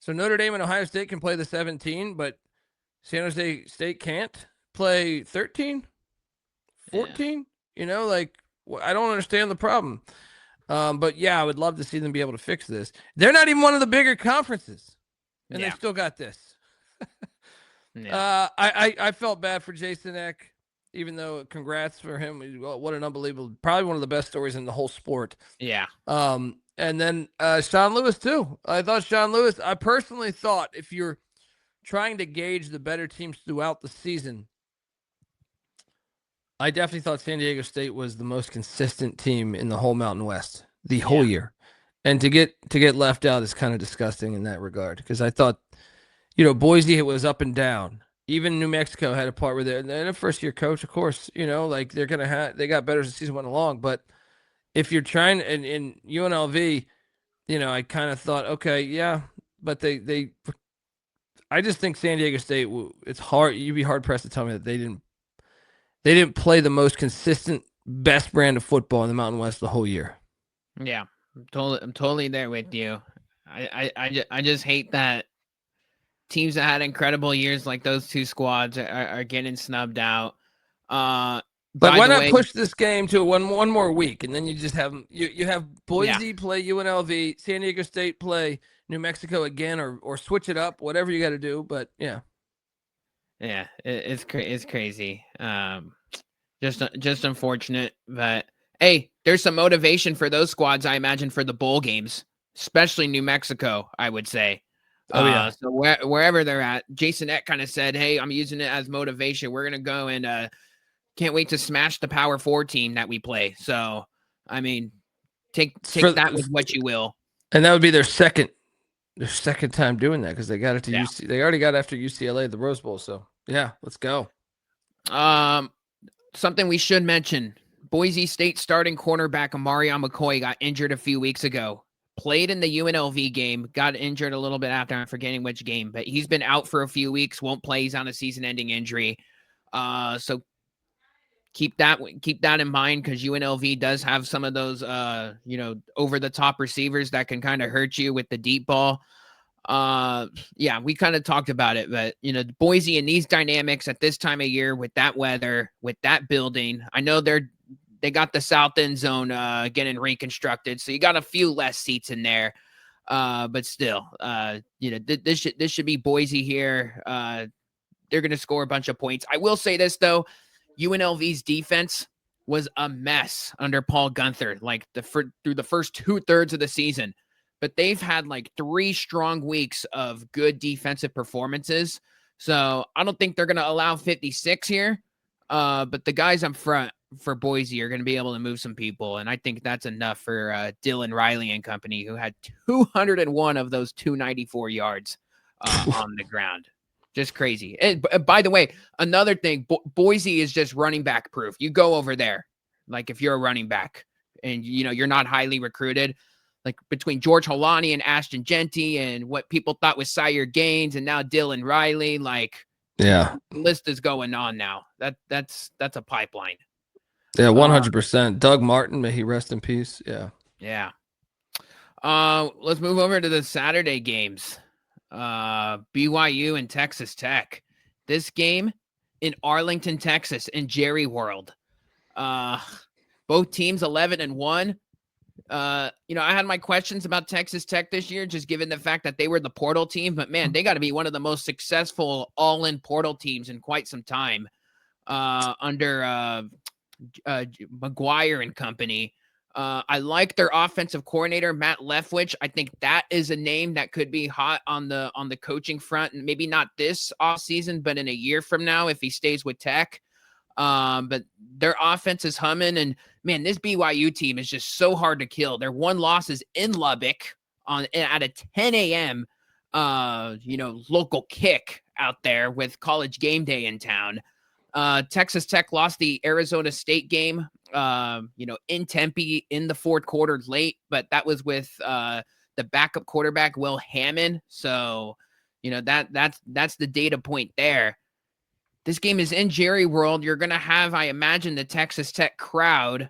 so Notre Dame and Ohio State can play the 17, but San Jose State can't play 13, 14, I don't understand the problem. But yeah, I would love to see them be able to fix this. They're not even one of the bigger conferences, and they still got this. I felt bad for Jason Eck, even though congrats for him. What an unbelievable, probably one of the best stories in the whole sport. Yeah. And then Sean Lewis too. I personally thought if you're trying to gauge the better teams throughout the season, I definitely thought San Diego State was the most consistent team in the whole Mountain West the whole year. And to get left out is kind of disgusting in that regard, because I thought, Boise was up and down. Even New Mexico had a part where they're a first year coach, of course, like they got better as the season went along. But if you're trying in UNLV, I kind of thought, okay, yeah, but I just think San Diego State, it's hard. You'd be hard pressed to tell me that they didn't play the most consistent, best brand of football in the Mountain West the whole year. Yeah, I'm totally there with you. I just hate that teams that had incredible years like those two squads are getting snubbed out. But why not push this game to one more week, and then you just have you have Boise play UNLV, San Diego State play New Mexico again, or switch it up, whatever you got to do. But yeah, it's crazy. Just unfortunate, but hey, there's some motivation for those squads, I imagine, for the bowl games, especially New Mexico, I would say. Oh yeah. So wherever they're at, Jason Eck kind of said, "Hey, I'm using it as motivation. We're gonna go and can't wait to smash the Power 4 team that we play." So, I mean, take that with what you will. And that would be their second time doing that, because they got it to UC. They already got after UCLA the Rose Bowl. So yeah, let's go. Something we should mention: Boise State starting cornerback Amarion McCoy got injured a few weeks ago. Played in the UNLV game, got injured a little bit after. I'm forgetting which game, but he's been out for a few weeks. Won't play. He's on a season-ending injury. So keep that in mind, because UNLV does have some of those, over the top receivers that can kind of hurt you with the deep ball. Yeah, we kind of talked about it, but Boise and these dynamics at this time of year with that weather, with that building, I know they got the south end zone getting reconstructed, so you got a few less seats in there. But still, this should be Boise here. They're going to score a bunch of points. I will say this though. UNLV's defense was a mess under Paul Gunther, like through the first 2/3 of the season. But they've had like 3 strong weeks of good defensive performances. So I don't think they're going to allow 56 here. But the guys up front for Boise are going to be able to move some people. And I think that's enough for Dylan Riley and company, who had 201 of those 294 yards on the ground. Just crazy. And by the way, another thing, Boise is just running back proof. You go over there, like if you're a running back and you're not highly recruited, like between George Holani and Ashton Genty and what people thought was Sire Gaines and now Dylan Riley, like yeah, the list is going on now. That's a pipeline. Yeah, 100%. Doug Martin, may he rest in peace. Yeah. Yeah. Let's move over to the Saturday games. BYU and Texas Tech. This game in Arlington, Texas, in Jerry World. Both teams 11-1. I had my questions about Texas Tech this year, just given the fact that they were the portal team. But man, they got to be one of the most successful all-in portal teams in quite some time. Under McGuire and company. I like their offensive coordinator, Matt Leftwich. I think that is a name that could be hot on the coaching front, and maybe not this offseason, but in a year from now if he stays with Tech. But their offense is humming, and man, this BYU team is just so hard to kill. Their one loss is in Lubbock at a 10 a.m. Local kick out there with College Game Day in town. Texas Tech lost the Arizona State game, in Tempe in the fourth quarter late, but that was with the backup quarterback, Will Hammond. So, that's the data point there. This game is in Jerry World. You're going to have, I imagine, the Texas Tech crowd.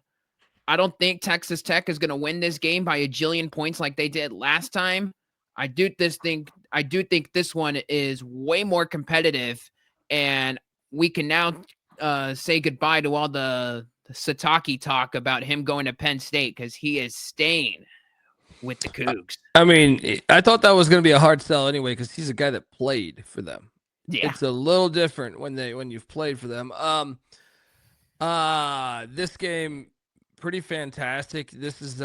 I don't think Texas Tech is going to win this game by a jillion points like they did last time. I do think this one is way more competitive, and we can now say goodbye to all the Sataki talk about him going to Penn State, because he is staying with the Cougs. I mean, I thought that was going to be a hard sell anyway, because he's a guy that played for them. Yeah. It's a little different when you've played for them. This game, pretty fantastic. This is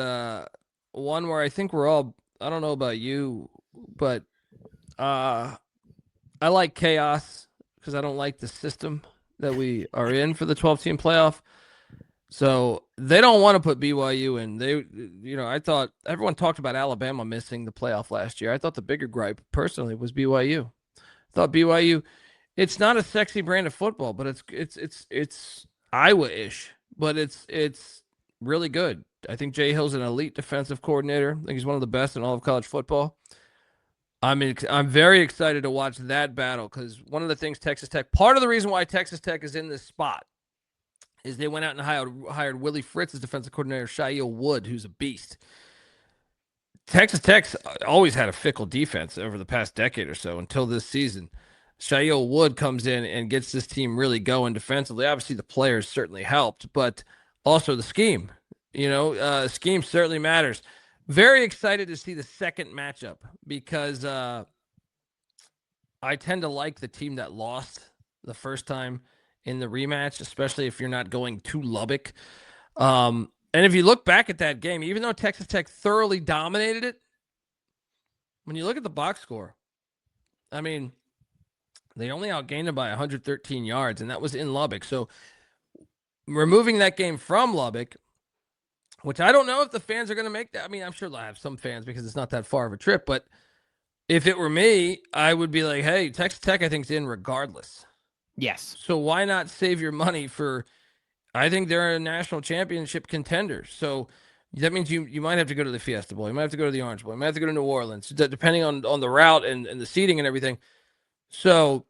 one where I think we're all, I don't know about you, but I like chaos because I don't like the system that we are in for the 12-team playoff. So they don't want to put BYU in. I thought everyone talked about Alabama missing the playoff last year. I thought the bigger gripe personally was BYU. I thought BYU, it's not a sexy brand of football, but it's Iowa-ish, but it's really good. I think Jay Hill's an elite defensive coordinator. I think he's one of the best in all of college football. I'm very excited to watch that battle because one of the things part of the reason why Texas Tech is in this spot is they went out and hired Willie Fritz as defensive coordinator, Shail Wood, who's a beast. Texas Tech's always had a fickle defense over the past decade or so until this season. Shail Wood comes in and gets this team really going defensively. Obviously, the players certainly helped, but also the scheme. Scheme certainly matters. Very excited to see the second matchup because I tend to like the team that lost the first time in the rematch, especially if you're not going to Lubbock. And if you look back at that game, even though Texas Tech thoroughly dominated it, when you look at the box score, I mean, they only outgained them by 113 yards, and that was in Lubbock. So removing that game from Lubbock, which I don't know if the fans are going to make that. I mean, I'm sure they'll have some fans because it's not that far of a trip, but if it were me, I would be like, hey, Texas Tech, I think, is in regardless. Yes. So why not save your money for, I think they're a national championship contender. So that means you might have to go to the Fiesta Bowl. You might have to go to the Orange Bowl. You might have to go to New Orleans, depending on the route and the seating and everything. So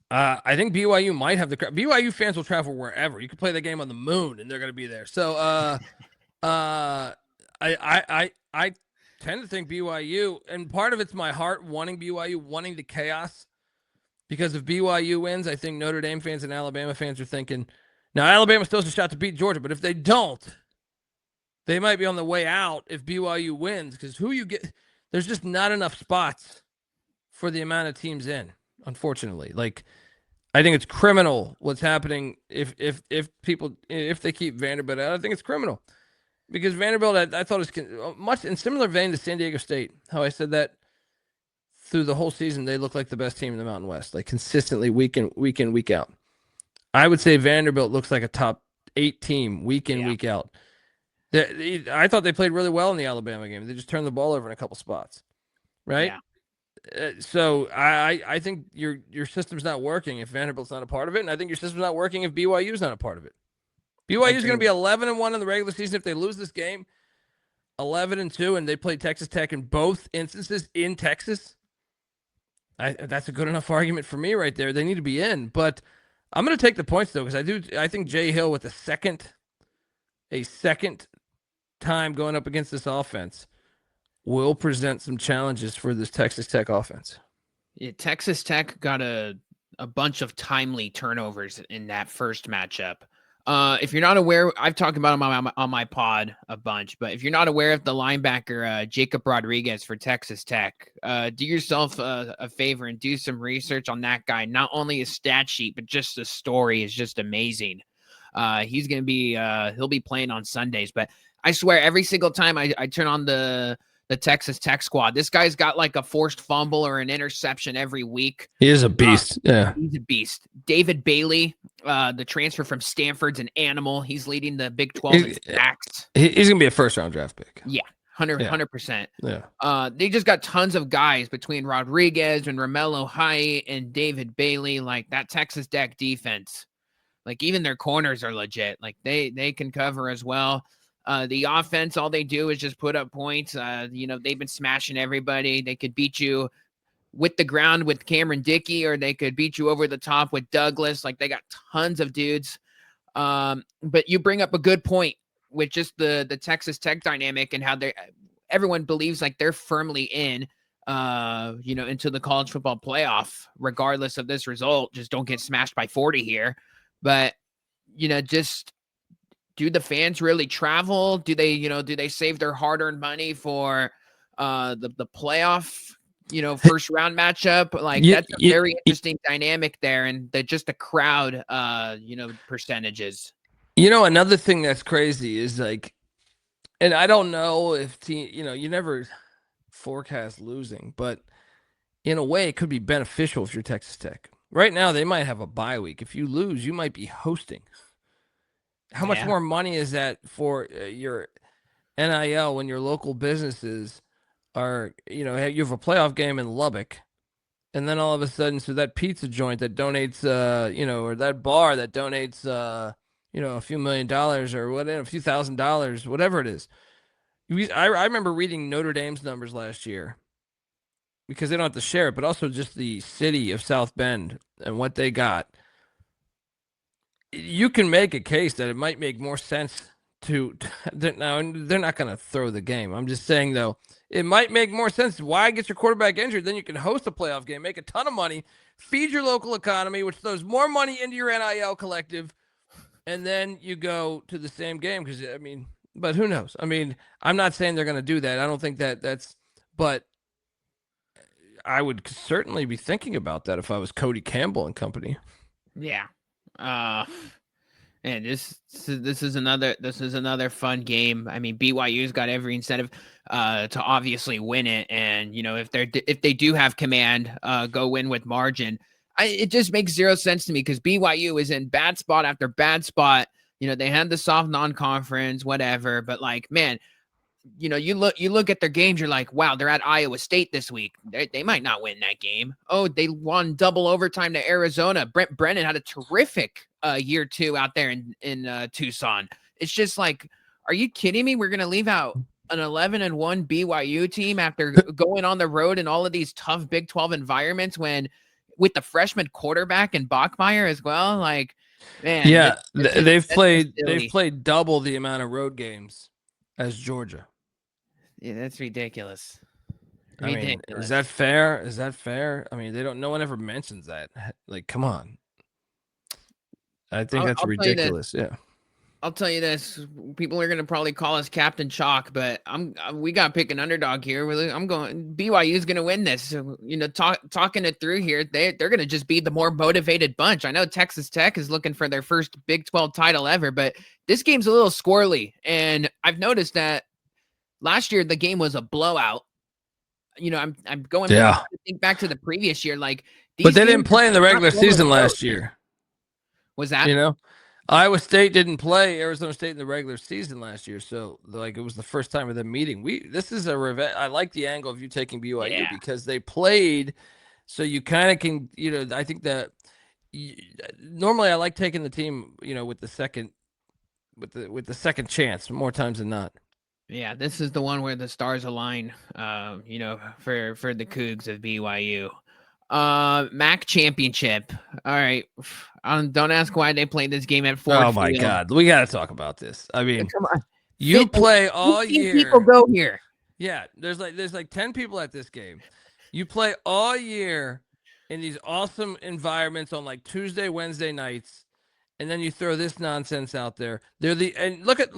I think BYU might have the crowd. BYU fans will travel wherever. You could play the game on the moon, and they're going to be there. So I tend to think BYU, and part of it's my heart wanting BYU, wanting the chaos. Because if BYU wins, I think Notre Dame fans and Alabama fans are thinking, now Alabama still has a shot to beat Georgia, but if they don't, they might be on the way out if BYU wins. Because there's just not enough spots for the amount of teams in, unfortunately. Like, I think it's criminal what's happening if they keep Vanderbilt out. I think it's criminal. Because Vanderbilt, I thought is much in similar vein to San Diego State, how I said that. Through the whole season, they look like the best team in the Mountain West, like consistently week in, week out. I would say Vanderbilt looks like a top 8 team week in, week out. I thought they played really well in the Alabama game. They just turned the ball over in a couple spots, right? Yeah. So I think your system's not working if Vanderbilt's not a part of it, and I think your system's not working if BYU's not a part of it. BYU's going to be 11-1 in the regular season if they lose this game. 11-2, and they play Texas Tech in both instances in Texas. That's a good enough argument for me right there. They need to be in, but I'm going to take the points though because I think Jay Hill with a second time going up against this offense will present some challenges for this Texas Tech offense. Yeah, Texas Tech got a bunch of timely turnovers in that first matchup. If you're not aware, I've talked about him on my pod a bunch, but if you're not aware of the linebacker, Jacob Rodriguez for Texas Tech, do yourself a favor and do some research on that guy. Not only his stat sheet, but just the story is just amazing. He's going to be, he'll be playing on Sundays, but I swear every single time I turn on the Texas Tech squad, this guy's got like a forced fumble or an interception every week. He is a beast. Yeah. He's a beast. David Bailey, the transfer from Stanford's an animal. He's leading the Big 12 in sacks. He's going to be a first-round draft pick. Yeah, 100%. Yeah. They just got tons of guys between Rodriguez and Romello Height and David Bailey. Like that Texas Tech defense, like even their corners are legit. Like they can cover as well. The offense, all they do is just put up points. They've been smashing everybody. They could beat you with the ground with Cameron Dickey, or they could beat you over the top with Douglas. Like they got tons of dudes. But you bring up a good point with just the Texas Tech dynamic and how everyone believes like they're firmly in, into the college football playoff, regardless of this result. Just don't get smashed by 40 here. But, just do the fans really travel? Do they save their hard-earned money for the playoff, first round matchup? Like that's a very interesting dynamic there, and just the crowd, percentages. Another thing that's crazy is like, and I don't know if you never forecast losing, but in a way it could be beneficial if you're Texas Tech. Right now they might have a bye week. If you lose, you might be hosting. How much more money is that for your NIL when your local businesses are, you have a playoff game in Lubbock, and then all of a sudden, so that pizza joint that donates, or that bar that donates, a few $1,000,000 or whatever, a few $1,000s, whatever it is. I remember reading Notre Dame's numbers last year because they don't have to share it, but also just the city of South Bend and what they got. You can make a case that it might make more sense now they're not going to throw the game. I'm just saying, though, it might make more sense. Why get your quarterback injured? Then you can host a playoff game, make a ton of money, feed your local economy, which throws more money into your NIL collective, and then you go to the same game because, but who knows? I'm not saying they're going to do that. I don't think but I would certainly be thinking about that if I was Cody Campbell and company. Yeah. And this is another fun game. BYU's got every incentive to obviously win it, and if they do have command, go win with margin. It just makes zero sense to me because BYU is in bad spot after bad spot. They had the soft non-conference, whatever, but man, you look at their games, you're like, wow, they're at Iowa State this week. They might not win that game. Oh, they won double overtime to Arizona. Brent Brennan had a terrific year 2 out there in Tucson. It's just like, are you kidding me? We're gonna leave out an 11-1 BYU team after going on the road in all of these tough Big 12 environments with the freshman quarterback and Bachmeier as well. Like, man, yeah, they've played double the amount of road games as Georgia. Yeah, that's ridiculous. Is that fair? No one ever mentions that. Like, come on. I think that's ridiculous. Yeah. I'll tell you this: people are going to probably call us Captain Chalk, but we got to pick an underdog here. I'm going BYU is going to win this. So, talking it through here, they're going to just be the more motivated bunch. I know Texas Tech is looking for their first Big 12 title ever, but this game's a little squirrely, and I've noticed that last year the game was a blowout. I'm going to think back to the previous year, but they didn't play in the regular season last year. Was that Iowa State didn't play Arizona State in the regular season last year, so it was the first time of them meeting. This is a revenge. I like the angle of you taking BYU because they played, so you kind of can. I think that normally I like taking the team, with the second chance more times than not. Yeah, this is the one where the stars align. For the Cougs of BYU. MAC championship. All right. Don't ask why they played this game at Ford. Oh my God, we got to talk about this. Come on. You play all year. People go here. Yeah, there's like 10 people at this game. You play all year in these awesome environments on like Tuesday, Wednesday nights, and then you throw this nonsense out there. Look at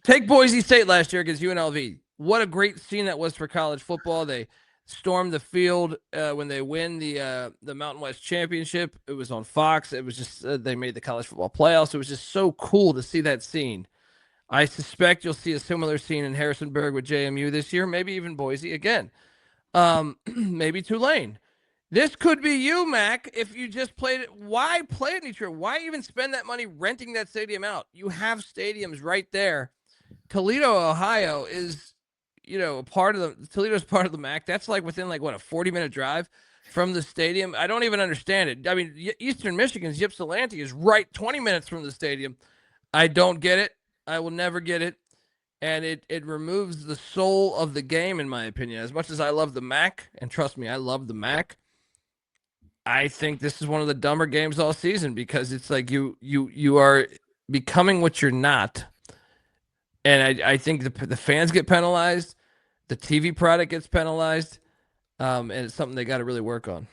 take Boise State last year against UNLV. What a great scene that was for college football. They stormed the field when they win the Mountain West Championship. It was on Fox. It was just they made the college football playoffs. It was just so cool to see that scene. I suspect you'll see a similar scene in Harrisonburg with JMU this year, maybe even Boise again. Maybe Tulane. This could be you, Mac, if you just played it. Why play it in Detroit? Why even spend that money renting that stadium out? You have stadiums right there. Toledo, Ohio is Toledo's part of the MAC. That's within a 40-minute drive from the stadium. I don't even understand it. Eastern Michigan's Ypsilanti is right 20 minutes from the stadium. I don't get it. I will never get it. And it removes the soul of the game, in my opinion. As much as I love the MAC, and trust me, I love the MAC, I think this is one of the dumber games all season because it's like you are becoming what you're not. And I think the fans get penalized. The TV product gets penalized. And it's something they got to really work on.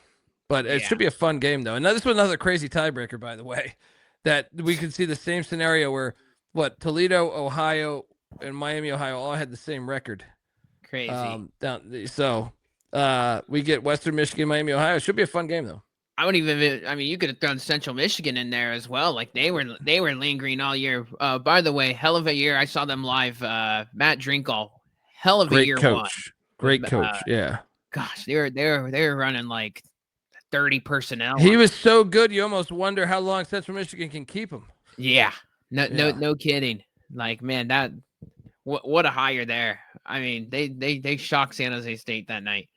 But it should be a fun game, though. And this was another crazy tiebreaker, by the way, that we could see the same scenario where Toledo, Ohio, and Miami, Ohio all had the same record. Crazy. We get Western Michigan, Miami, Ohio. It should be a fun game, though. You could have thrown Central Michigan in there as well. They were lingering all year. By the way, hell of a year. I saw them live. Matt Drinkall, hell of a year. Great coach. Yeah. Gosh, they were running 30 personnel. He was so good. You almost wonder how long Central Michigan can keep him. Yeah. No kidding. Like, man, what a hire there. I mean, they shocked San Jose State that night.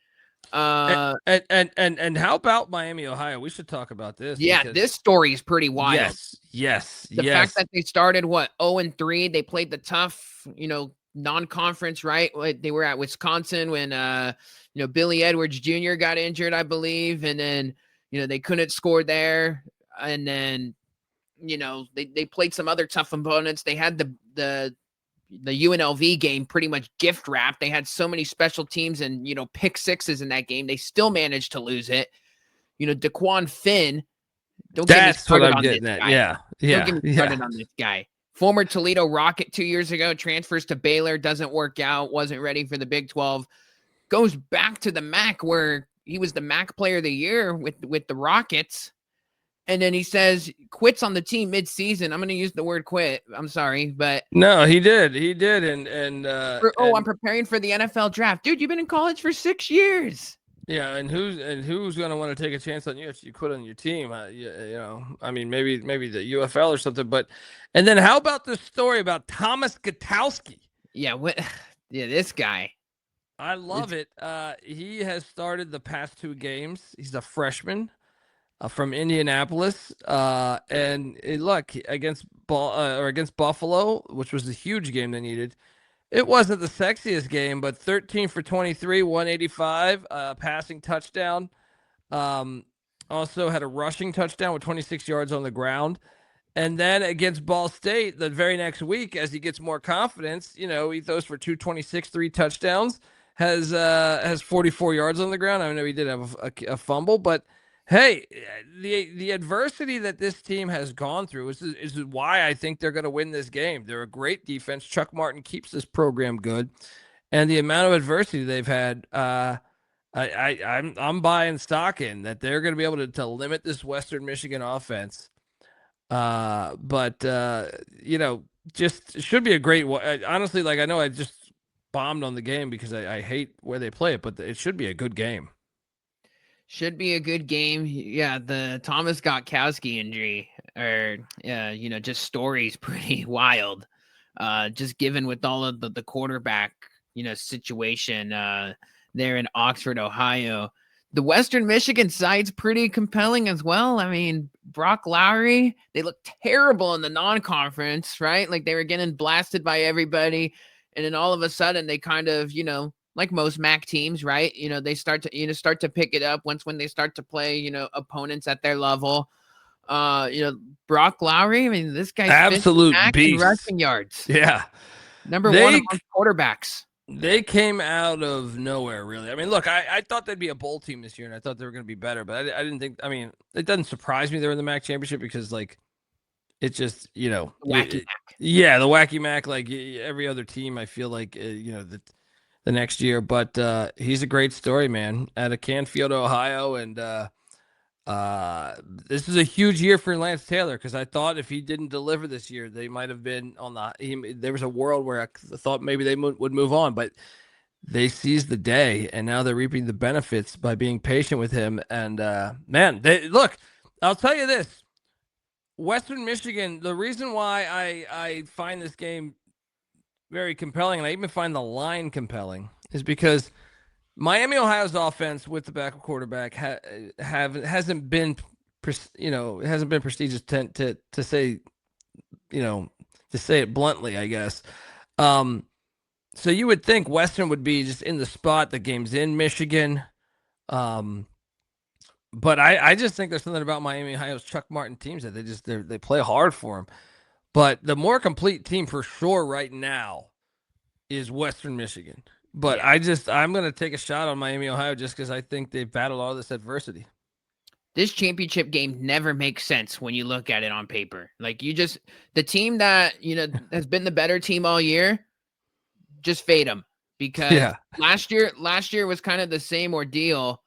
And how about Miami, Ohio? We should talk about this. Yeah, because this story is pretty wild. Yes. The fact that they started 0-3, they played the tough, non-conference, right? They were at Wisconsin when Billy Edwards Jr. got injured, I believe, and then they couldn't score there, and then they played some other tough opponents. They had the UNLV game pretty much gift wrapped. They had so many special teams and pick sixes in that game. They still managed to lose it. DeQuan Finn. That's what I'm getting at. Yeah. Don't get me started on this guy. Former Toledo Rocket 2 years ago, transfers to Baylor, doesn't work out, wasn't ready for the Big 12, goes back to the MAC where he was the MAC Player of the Year with the Rockets, and then he says quits on the team mid-season. I'm going to use the word quit. I'm sorry, but no, he did, and I'm preparing for the NFL draft, dude. You've been in college for 6 years. Yeah, and who's going to want to take a chance on you if you quit on your team? I mean, maybe the UFL or something. But and then how about this story about Thomas Gutowski? Yeah, this guy. I love it. He has started the past 2 games. He's a freshman from Indianapolis, and look against Buffalo, which was a huge game they needed. It wasn't the sexiest game, but 13 for 23, 185, passing touchdown. Also had a rushing touchdown with 26 yards on the ground. And then against Ball State, the very next week, as he gets more confidence, he throws for 226, 3 touchdowns, has 44 yards on the ground. I know he did have a fumble, but hey, the adversity that this team has gone through is why I think they're going to win this game. They're a great defense. Chuck Martin keeps this program good, and the amount of adversity they've had, I'm buying stock in that they're going to be able to limit this Western Michigan offense. But just it should be a great. Honestly, I know I just bombed on the game because I hate where they play it, but it should be a good game. Should be a good game. Yeah, the Thomas Gutowski injury, just story's pretty wild. Just given with all of the quarterback, situation there in Oxford, Ohio. The Western Michigan side's pretty compelling as well. I mean, Brock Lowry, they look terrible in the non-conference, right? Like they were getting blasted by everybody. And then all of a sudden they kind of, like most MAC teams, right? They start to pick it up when they start to play, opponents at their level. Brock Lowry, I mean, this guy's absolute beast. Rushing yards. Yeah. Number 1 among quarterbacks. They came out of nowhere, really. I mean, look, I thought they'd be a bowl team this year, and I thought they were going to be better, but I didn't think. I mean, it doesn't surprise me they're in the MAC championship because, it's just wacky MAC. Yeah, the wacky MAC. Like every other team, I feel like the next year. But he's a great story, man. Out of Canfield, Ohio, and this is a huge year for Lance Taylor because I thought if he didn't deliver this year, they might have been on there was a world where I thought maybe they would move on, but they seized the day, and now they're reaping the benefits by being patient with him. And man, look, I'll tell you this: Western Michigan. The reason why I find this game very compelling, and I even find the line compelling, is because Miami, Ohio's offense with the backup quarterback hasn't been prestigious to say, to say it bluntly, I guess. So you would think Western would be just in the spot. The game's in Michigan. But I just think there's something about Miami, Ohio's Chuck Martin teams that they play hard for him. But the more complete team for sure right now is Western Michigan. But yeah. I'm going to take a shot on Miami, Ohio, just because I think they've battled all this adversity. This championship game never makes sense when you look at it on paper. Like the team that, has been the better team all year, just fade them because last year was kind of the same ordeal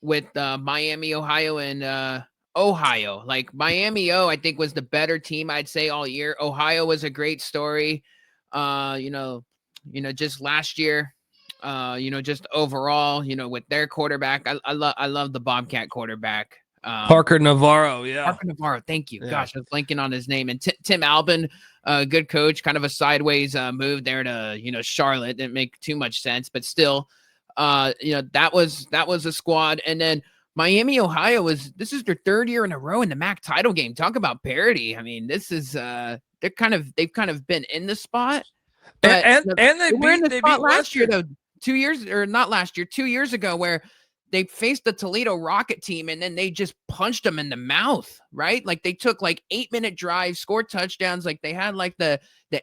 with Miami, Ohio, and Ohio. Like Miami, I think was the better team, I'd say, all year. Ohio was a great story. Just last year, just overall, with their quarterback, I love the Bobcat quarterback. Parker Navarro, yeah. Parker Navarro, thank you. Yeah. Gosh, I was blanking on his name. And Tim Albin, good coach, kind of a sideways move there to, Charlotte. Didn't make too much sense, but still, that was a squad. And then Miami, Ohio this is their third year in a row in the MAC title game. Talk about parity. I mean, this is they've kind of been in the spot. But, and they were in the spot beat last year though. 2 years or not last year, 2 years ago, where they faced the Toledo Rocket team and then they just punched them in the mouth, right? Like they took 8-minute drives, scored touchdowns. Like they had the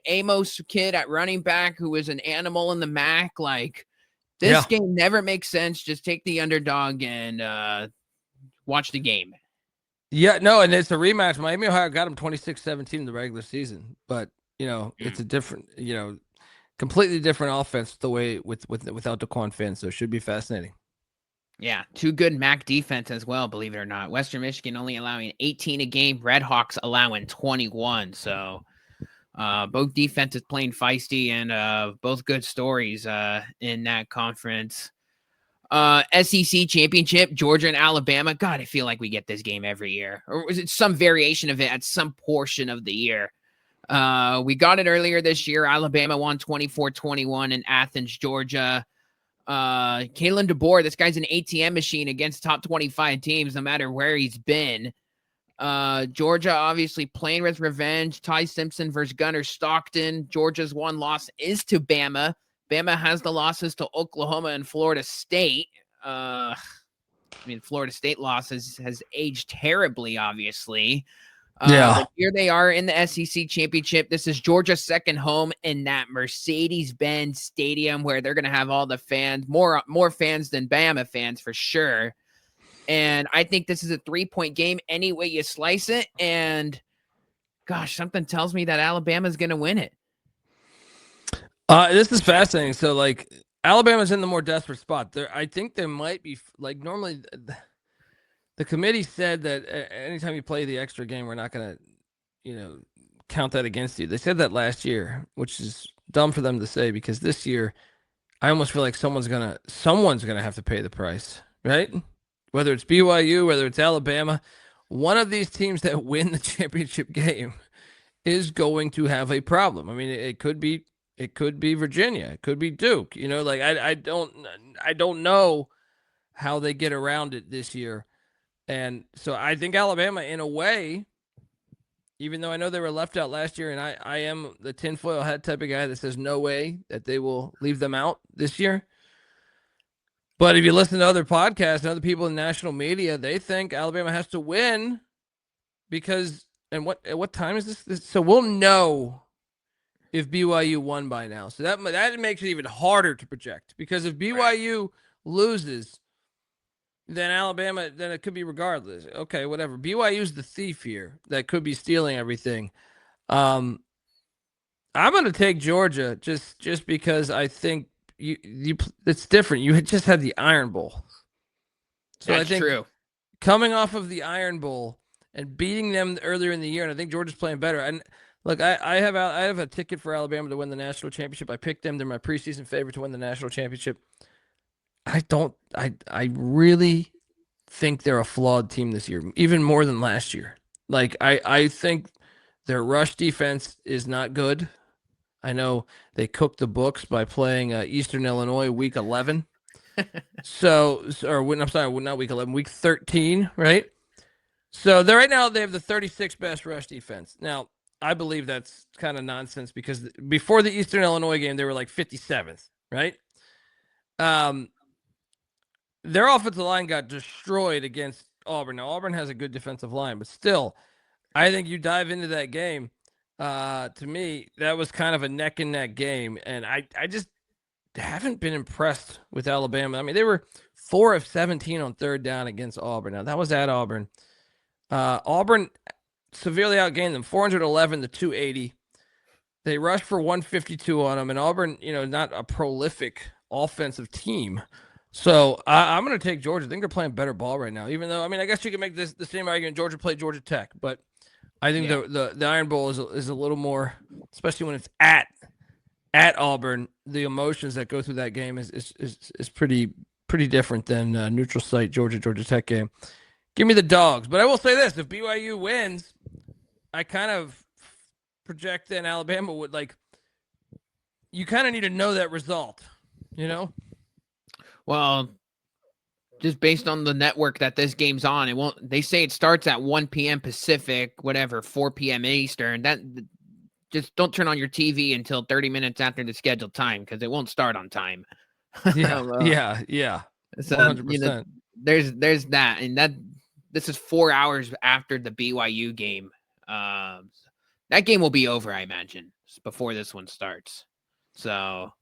Amos kid at running back who was an animal in the MAC. Like this game never makes sense. Just take the underdog and watch the game. Yeah, no, and it's a rematch. Miami, Ohio got them 26-17 in the regular season, but it's a different, completely different offense the way without DeQuan Finn. So it should be fascinating. Yeah, two good MAC defense as well, believe it or not. Western Michigan only allowing 18 a game, Red Hawks allowing 21. So both defenses playing feisty and both good stories in that conference. SEC championship, Georgia and Alabama. God, I feel like we get this game every year. Or was it some variation of it at some portion of the year? We got it earlier this year. Alabama won 24-21 in Athens, Georgia. Kalen DeBoer, this guy's an ATM machine against top 25 teams, no matter where he's been. Georgia obviously playing with revenge. Ty Simpson versus Gunnar Stockton. Georgia's one loss is to Bama. Bama has the losses to Oklahoma and Florida State. Florida State losses has aged terribly, obviously. But here they are in the SEC championship. This is Georgia's second home in that Mercedes-Benz Stadium where they're going to have all the fans, more fans than Bama fans for sure. And I think this is a 3-point game any way you slice it. And gosh, something tells me that Alabama's going to win it. This is fascinating. So Alabama's in the more desperate spot. I think there might be normally the committee said that anytime you play the extra game, we're not going to, count that against you. They said that last year, which is dumb for them to say because this year, I almost feel like someone's gonna have to pay the price, right? Whether it's BYU, whether it's Alabama, one of these teams that win the championship game is going to have a problem. I mean, it could be Virginia, it could be Duke. I don't know how they get around it this year. And so I think Alabama, in a way, even though I know they were left out last year, and I am the tinfoil hat type of guy that says no way that they will leave them out this year. But if you listen to other podcasts and other people in national media, they think Alabama has to win because – and what time is this? So we'll know if BYU won by now. So that makes it even harder to project because if BYU loses – then Alabama, then it could be regardless. Okay, whatever. BYU's the thief here that could be stealing everything. I'm going to take Georgia just because I think you it's different. You just had the Iron Bowl. So That's I think true. Coming off of the Iron Bowl and beating them earlier in the year, and I think Georgia's playing better. And look, I have a ticket for Alabama to win the national championship. I picked them. They're my preseason favorite to win the national championship. I really think they're a flawed team this year, even more than last year. I think their rush defense is not good. I know they cooked the books by playing Eastern Illinois week 11. Not week 11, week 13, right? So right now they have the 36th best rush defense. Now, I believe that's kind of nonsense because before the Eastern Illinois game, they were 57th, right? Their offensive line got destroyed against Auburn. Now, Auburn has a good defensive line, but still, I think you dive into that game. To me, that was kind of a neck and neck game, and I just haven't been impressed with Alabama. I mean, they were 4 of 17 on third down against Auburn. Now, that was at Auburn. Auburn severely outgained them, 411 to 280. They rushed for 152 on them, and Auburn, not a prolific offensive team. So I'm going to take Georgia. I think they're playing better ball right now, even though, I guess you can make the same argument. Georgia played Georgia Tech, but I think the Iron Bowl is a little more, especially when it's at Auburn. The emotions that go through that game is pretty different than neutral site Georgia Tech game. Give me the dogs. But I will say this: if BYU wins, I kind of project that Alabama would you kind of need to know that result, Well, just based on the network that this game's on, it won't. They say it starts at 1 p.m. Pacific, whatever, 4 p.m. Eastern. That just don't turn on your TV until 30 minutes after the scheduled time because it won't start on time. Yeah. So 100%. There's that, and this is 4 hours after the BYU game. That game will be over, I imagine, before this one starts. So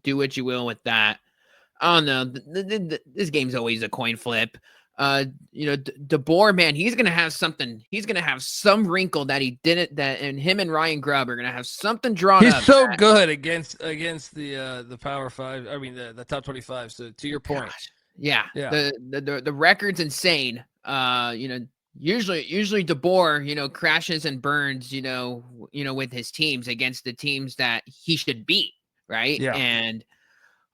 do what you will with that. I don't know. This game's always a coin flip. DeBoer, man, he's gonna have something. He's gonna have some wrinkle that he didn't. And him and Ryan Grubb are gonna have something drawn up. He's so good against the Power Five. I mean the top 25. So to your point, yeah. The record's insane. Usually DeBoer, crashes and burns, with his teams against the teams that he should beat, right? Yeah. And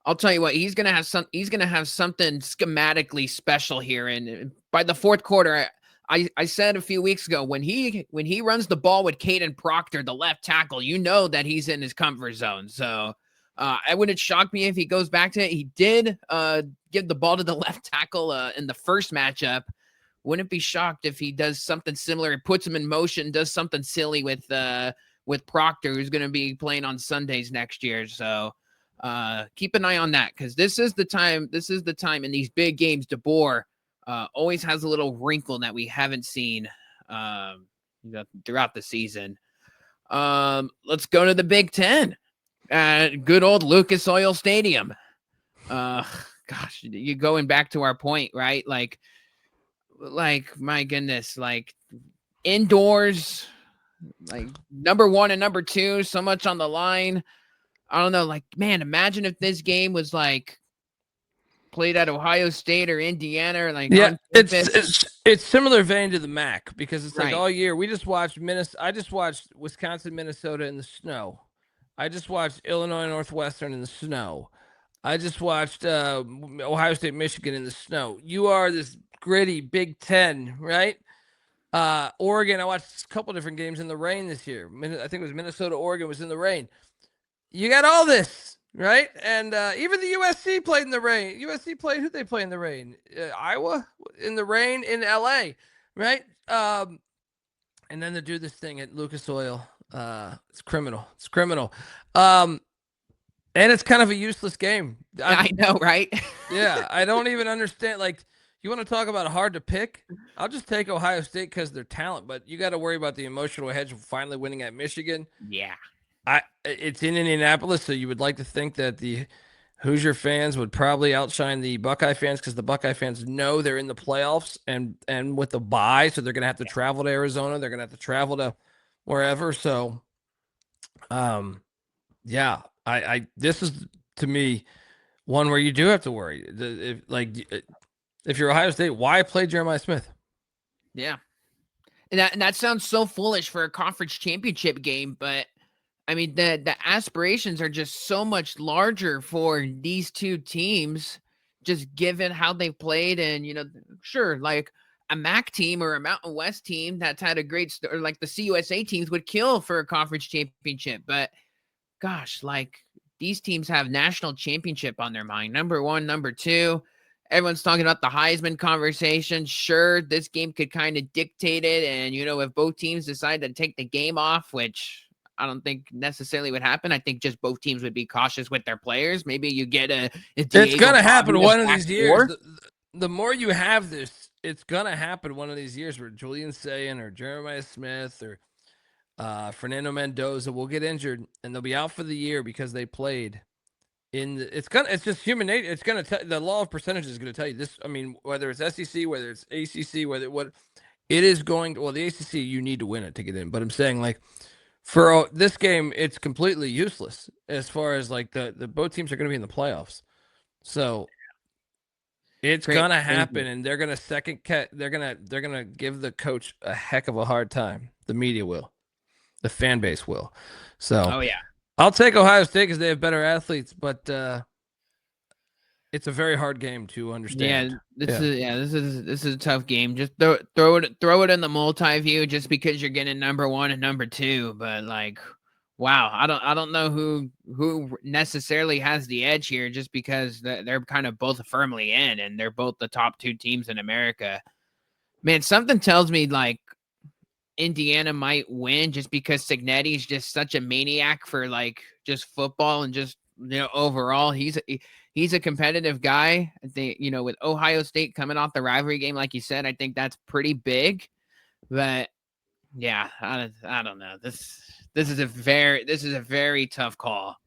I'll tell you what, he's gonna have something schematically special here. And by the fourth quarter, I said a few weeks ago, when he runs the ball with Caden Proctor, the left tackle, that he's in his comfort zone. So it wouldn't shock me if he goes back to it. He did give the ball to the left tackle in the first matchup. Wouldn't be shocked if he does something similar, puts him in motion, does something silly with Proctor, who's going to be playing on Sundays next year. So keep an eye on that, because this is the time in these big games. DeBoer always has a little wrinkle that we haven't seen throughout the season. Let's go to the Big Ten at good old Lucas Oil Stadium. Gosh, you going back to our point, right? Like my goodness, indoors, number 1 and number 2, so much on the line. I don't know, man, imagine if this game was played at Ohio State or Indiana or it's similar vein to the MAC, because it's right. All year we just watched I just watched Wisconsin, Minnesota in the snow. I just watched Illinois Northwestern in the snow. I just watched Ohio State, Michigan in the snow. You are this gritty Big Ten, right? Oregon, I watched a couple different games in the rain this year. I think it was Minnesota, Oregon was in the rain. You got all this, right? And even the USC played in the rain. Who'd they play in the rain? Iowa in the rain in LA, right? And then to do this thing at Lucas Oil, it's criminal. It's criminal. And it's kind of a useless game. I know, right? Yeah, I don't even understand. You want to talk about hard to pick? I'll just take Ohio State because of their talent, but you got to worry about the emotional hedge of finally winning at Michigan. Yeah. It's in Indianapolis, so you would like to think that the Hoosier fans would probably outshine the Buckeye fans, because the Buckeye fans know they're in the playoffs and with the bye, so they're going to have to travel to Arizona. They're going to have to travel to wherever. So, yeah, this is, to me, one where you do have to worry. If you're Ohio State, why play Jeremiah Smith? Yeah. And that sounds so foolish for a conference championship game, but I mean, the aspirations are just so much larger for these two teams, just given how they've played. And, sure, a MAC team or a Mountain West team that's had a great start, like the CUSA teams, would kill for a conference championship. But gosh, these teams have national championship on their mind. Number 1, number 2. Everyone's talking about the Heisman conversation. Sure, this game could kind of dictate it. And, if both teams decide to take the game off, which I don't think necessarily would happen. I think just both teams would be cautious with their players. Maybe you get it's going to happen one of these years. The more you have this, it's going to happen one of these years where Julian Sayin or Jeremiah Smith or Fernando Mendoza will get injured and they'll be out for the year because they played it's just human nature. It's going to tell, the law of percentages is going to tell you this. I mean, whether it's SEC, whether it's ACC, it is going to, well, the ACC, you need to win it to get in. But I'm saying for this game, it's completely useless as far as the both teams are going to be in the playoffs. So it's going to happen, and they're going to they're going to give the coach a heck of a hard time. The media will. The fan base will. So oh yeah. I'll take Ohio State because they have better athletes, but It's a very hard game to understand. This is a tough game. Just throw it in the multi-view just because you're getting number 1 and number 2. But like, wow, I don't know who necessarily has the edge here, just because they're kind of both firmly in, and they're both the top 2 teams in America. Man, something tells me like Indiana might win just because Cignetti's just such a maniac for like just football and just overall he's a competitive guy. I think with Ohio State coming off the rivalry game, like you said, I think that's pretty big. But yeah, I don't know. This is a very tough call,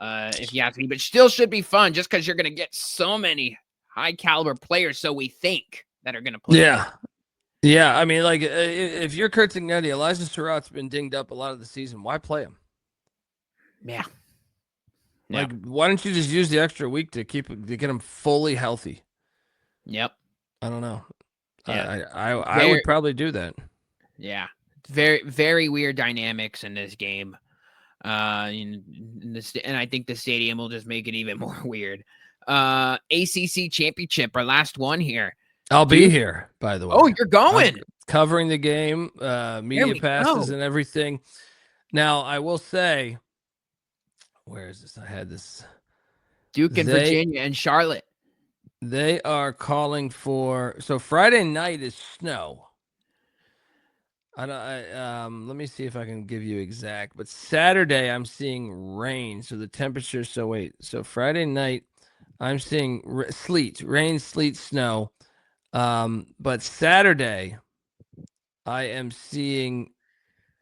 if you ask me. But still should be fun just because you're gonna get so many high caliber players. So we think that are gonna play. Yeah. Yeah, I mean, like, if you're Kurt Cignetti, Elijah Surratt's been dinged up a lot of the season. Why play him? Yeah. Like, why don't you just use the extra week to get him fully healthy? Yep. I don't know. Yeah. I would probably do that. Yeah. Very, very weird dynamics in this game. And I think the stadium will just make it even more weird. ACC championship, our last one here. I'll be here, by the way. Oh, you're going. I'm covering the game, media passes and everything. Now, I will say, where is this? I had this. Duke and Virginia and Charlotte. They are calling for, so Friday night is snow. Let me see if I can give you exact, but Saturday I'm seeing rain. So the temperature, so Friday night I'm seeing rain, sleet, snow. But Saturday, I am seeing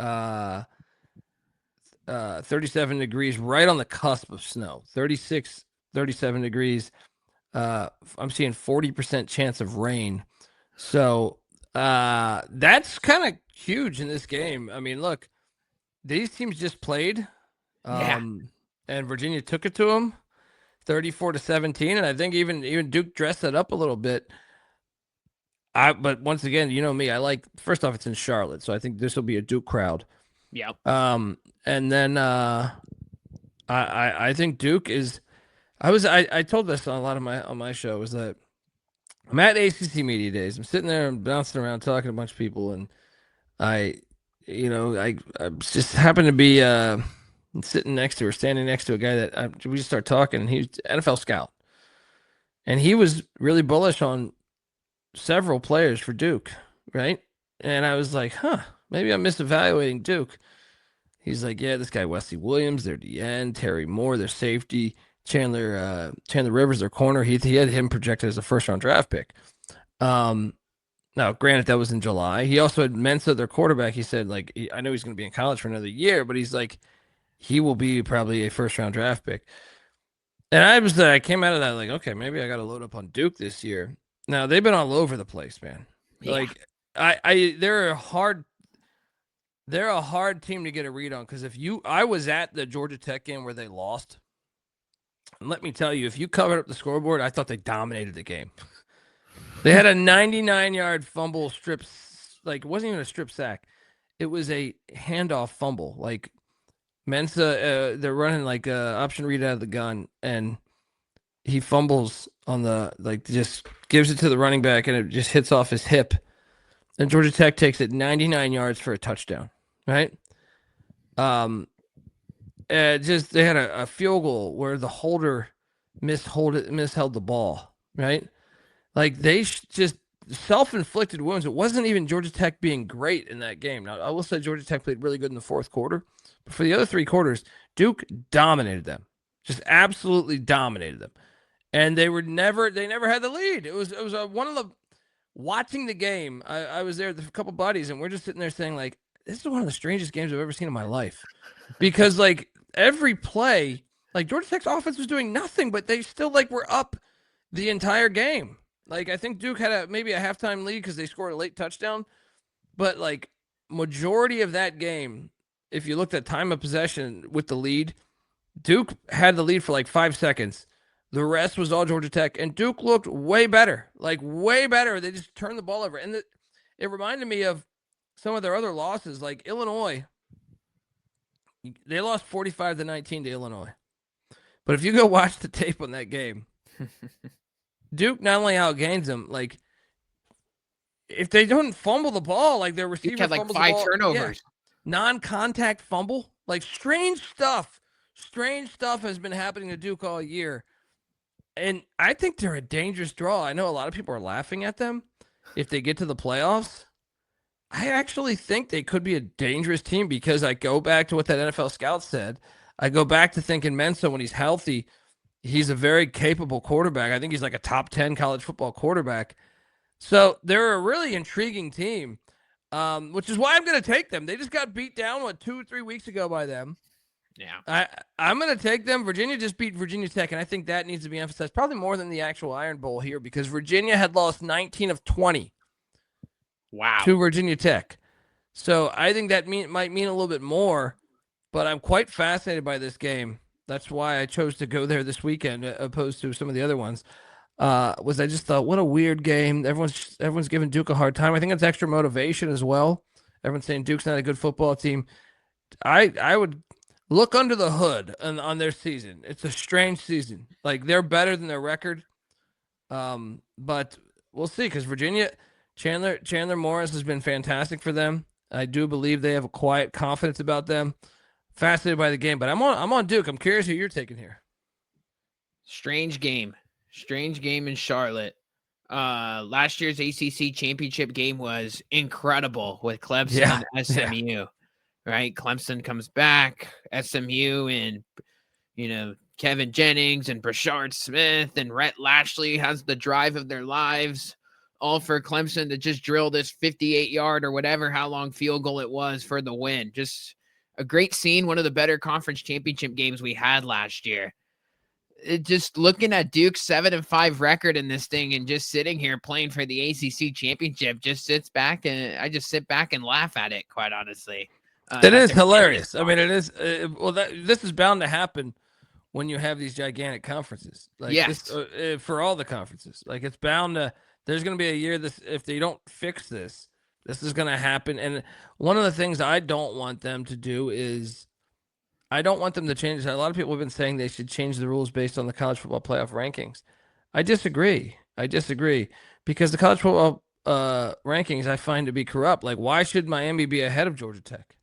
37 degrees, right on the cusp of snow. 36, 37 degrees. I'm seeing 40% chance of rain. So that's kind of huge in this game. I mean, look, these teams just played, and Virginia took it to them, 34-17, and I think even Duke dressed that up a little bit. But once again, you know me, I like, first off, it's in Charlotte, so I think this will be a Duke crowd. Yeah. And then I think Duke is. I told this on a lot of my show, is that I'm at ACC Media Days. I'm sitting there and bouncing around talking to a bunch of people, and I just happened to be standing next to a guy that we just start talking. And he's an NFL scout, and he was really bullish on several players for Duke, right? And I was like, maybe I'm misevaluating Duke. He's like, yeah, this guy Wesley Williams, their DN, Terry Moore, their safety, Chandler Rivers, their corner. He had him projected as a first-round draft pick. Now, granted, that was in July. He also had Mensa, their quarterback. He said, like, I know he's going to be in college for another year, but he's like, he will be probably a first-round draft pick. And I came out of that like, okay, maybe I got to load up on Duke this year. Now, they've been all over the place, man. Yeah. Like, they're a hard team to get a read on, because I was at the Georgia Tech game where they lost. And let me tell you, if you covered up the scoreboard, I thought they dominated the game. They had a 99-yard fumble strip, like, it wasn't even a strip sack. It was a handoff fumble. Like, Mensa, they're running like option read out of the gun, and he fumbles on just gives it to the running back, and it just hits off his hip. And Georgia Tech takes it 99 yards for a touchdown, right? They had a field goal where the holder misheld the ball, right? Like, they just self-inflicted wounds. It wasn't even Georgia Tech being great in that game. Now, I will say Georgia Tech played really good in the fourth quarter, but for the other three quarters, Duke dominated them, just absolutely dominated them. And they never had the lead. It was one of the, watching the game, I was there with a couple buddies, and we're just sitting there saying, like, this is one of the strangest games I've ever seen in my life. Because, like, every play, like, Georgia Tech's offense was doing nothing, but they still, like, were up the entire game. Like, I think Duke had maybe a halftime lead because they scored a late touchdown. But, like, majority of that game, if you looked at time of possession with the lead, Duke had the lead for like 5 seconds. The rest was all Georgia Tech, and Duke looked way better, like way better. They just turned the ball over, and it reminded me of some of their other losses, like Illinois. They lost 45-19 to Illinois. But if you go watch the tape on that game, Duke not only outgains them, like if they don't fumble the ball, like their receiver had like fumbles 5 the ball, turnovers. Non-contact fumble, like strange stuff. Strange stuff has been happening to Duke all year. And I think they're a dangerous draw. I know a lot of people are laughing at them if they get to the playoffs. I actually think they could be a dangerous team because I go back to what that NFL scout said. I go back to thinking Mensa, when he's healthy, he's a very capable quarterback. I think he's like a top 10 college football quarterback. So they're a really intriguing team, which is why I'm going to take them. They just got beat down, 2 or 3 weeks ago by them. Yeah. I'm going to take them. Virginia just beat Virginia Tech, and I think that needs to be emphasized probably more than the actual Iron Bowl here because Virginia had lost 19 of 20 to Virginia Tech. So I think that might mean a little bit more, but I'm quite fascinated by this game. That's why I chose to go there this weekend opposed to some of the other ones. I just thought, what a weird game. Everyone's giving Duke a hard time. I think it's extra motivation as well. Everyone's saying Duke's not a good football team. I would look under the hood on their season. It's a strange season. Like they're better than their record. But we'll see because Virginia, Chandler Morris has been fantastic for them. I do believe they have a quiet confidence about them. Fascinated by the game, but I'm on Duke. I'm curious who you're taking here. Strange game in Charlotte. Last year's ACC championship game was incredible with Clemson and SMU. Right? Clemson comes back, SMU and Kevin Jennings and Brashard Smith and Rhett Lashley has the drive of their lives, all for Clemson to just drill this 58-yard or whatever how long field goal it was for the win. Just a great scene, one of the better conference championship games we had last year. Just looking at Duke's 7-5 record in this thing and just sitting here playing for the ACC championship just sits back and I just sit back and laugh at it, quite honestly. It is hilarious. I mean, it is. This is bound to happen when you have these gigantic conferences. Like this, for all the conferences. Like it's bound to. There's going to be a year if they don't fix this, this is going to happen. And one of the things I don't want them to do is, I don't want them to change. A lot of people have been saying they should change the rules based on the college football playoff rankings. I disagree because the college football rankings I find to be corrupt. Like, why should Miami be ahead of Georgia Tech?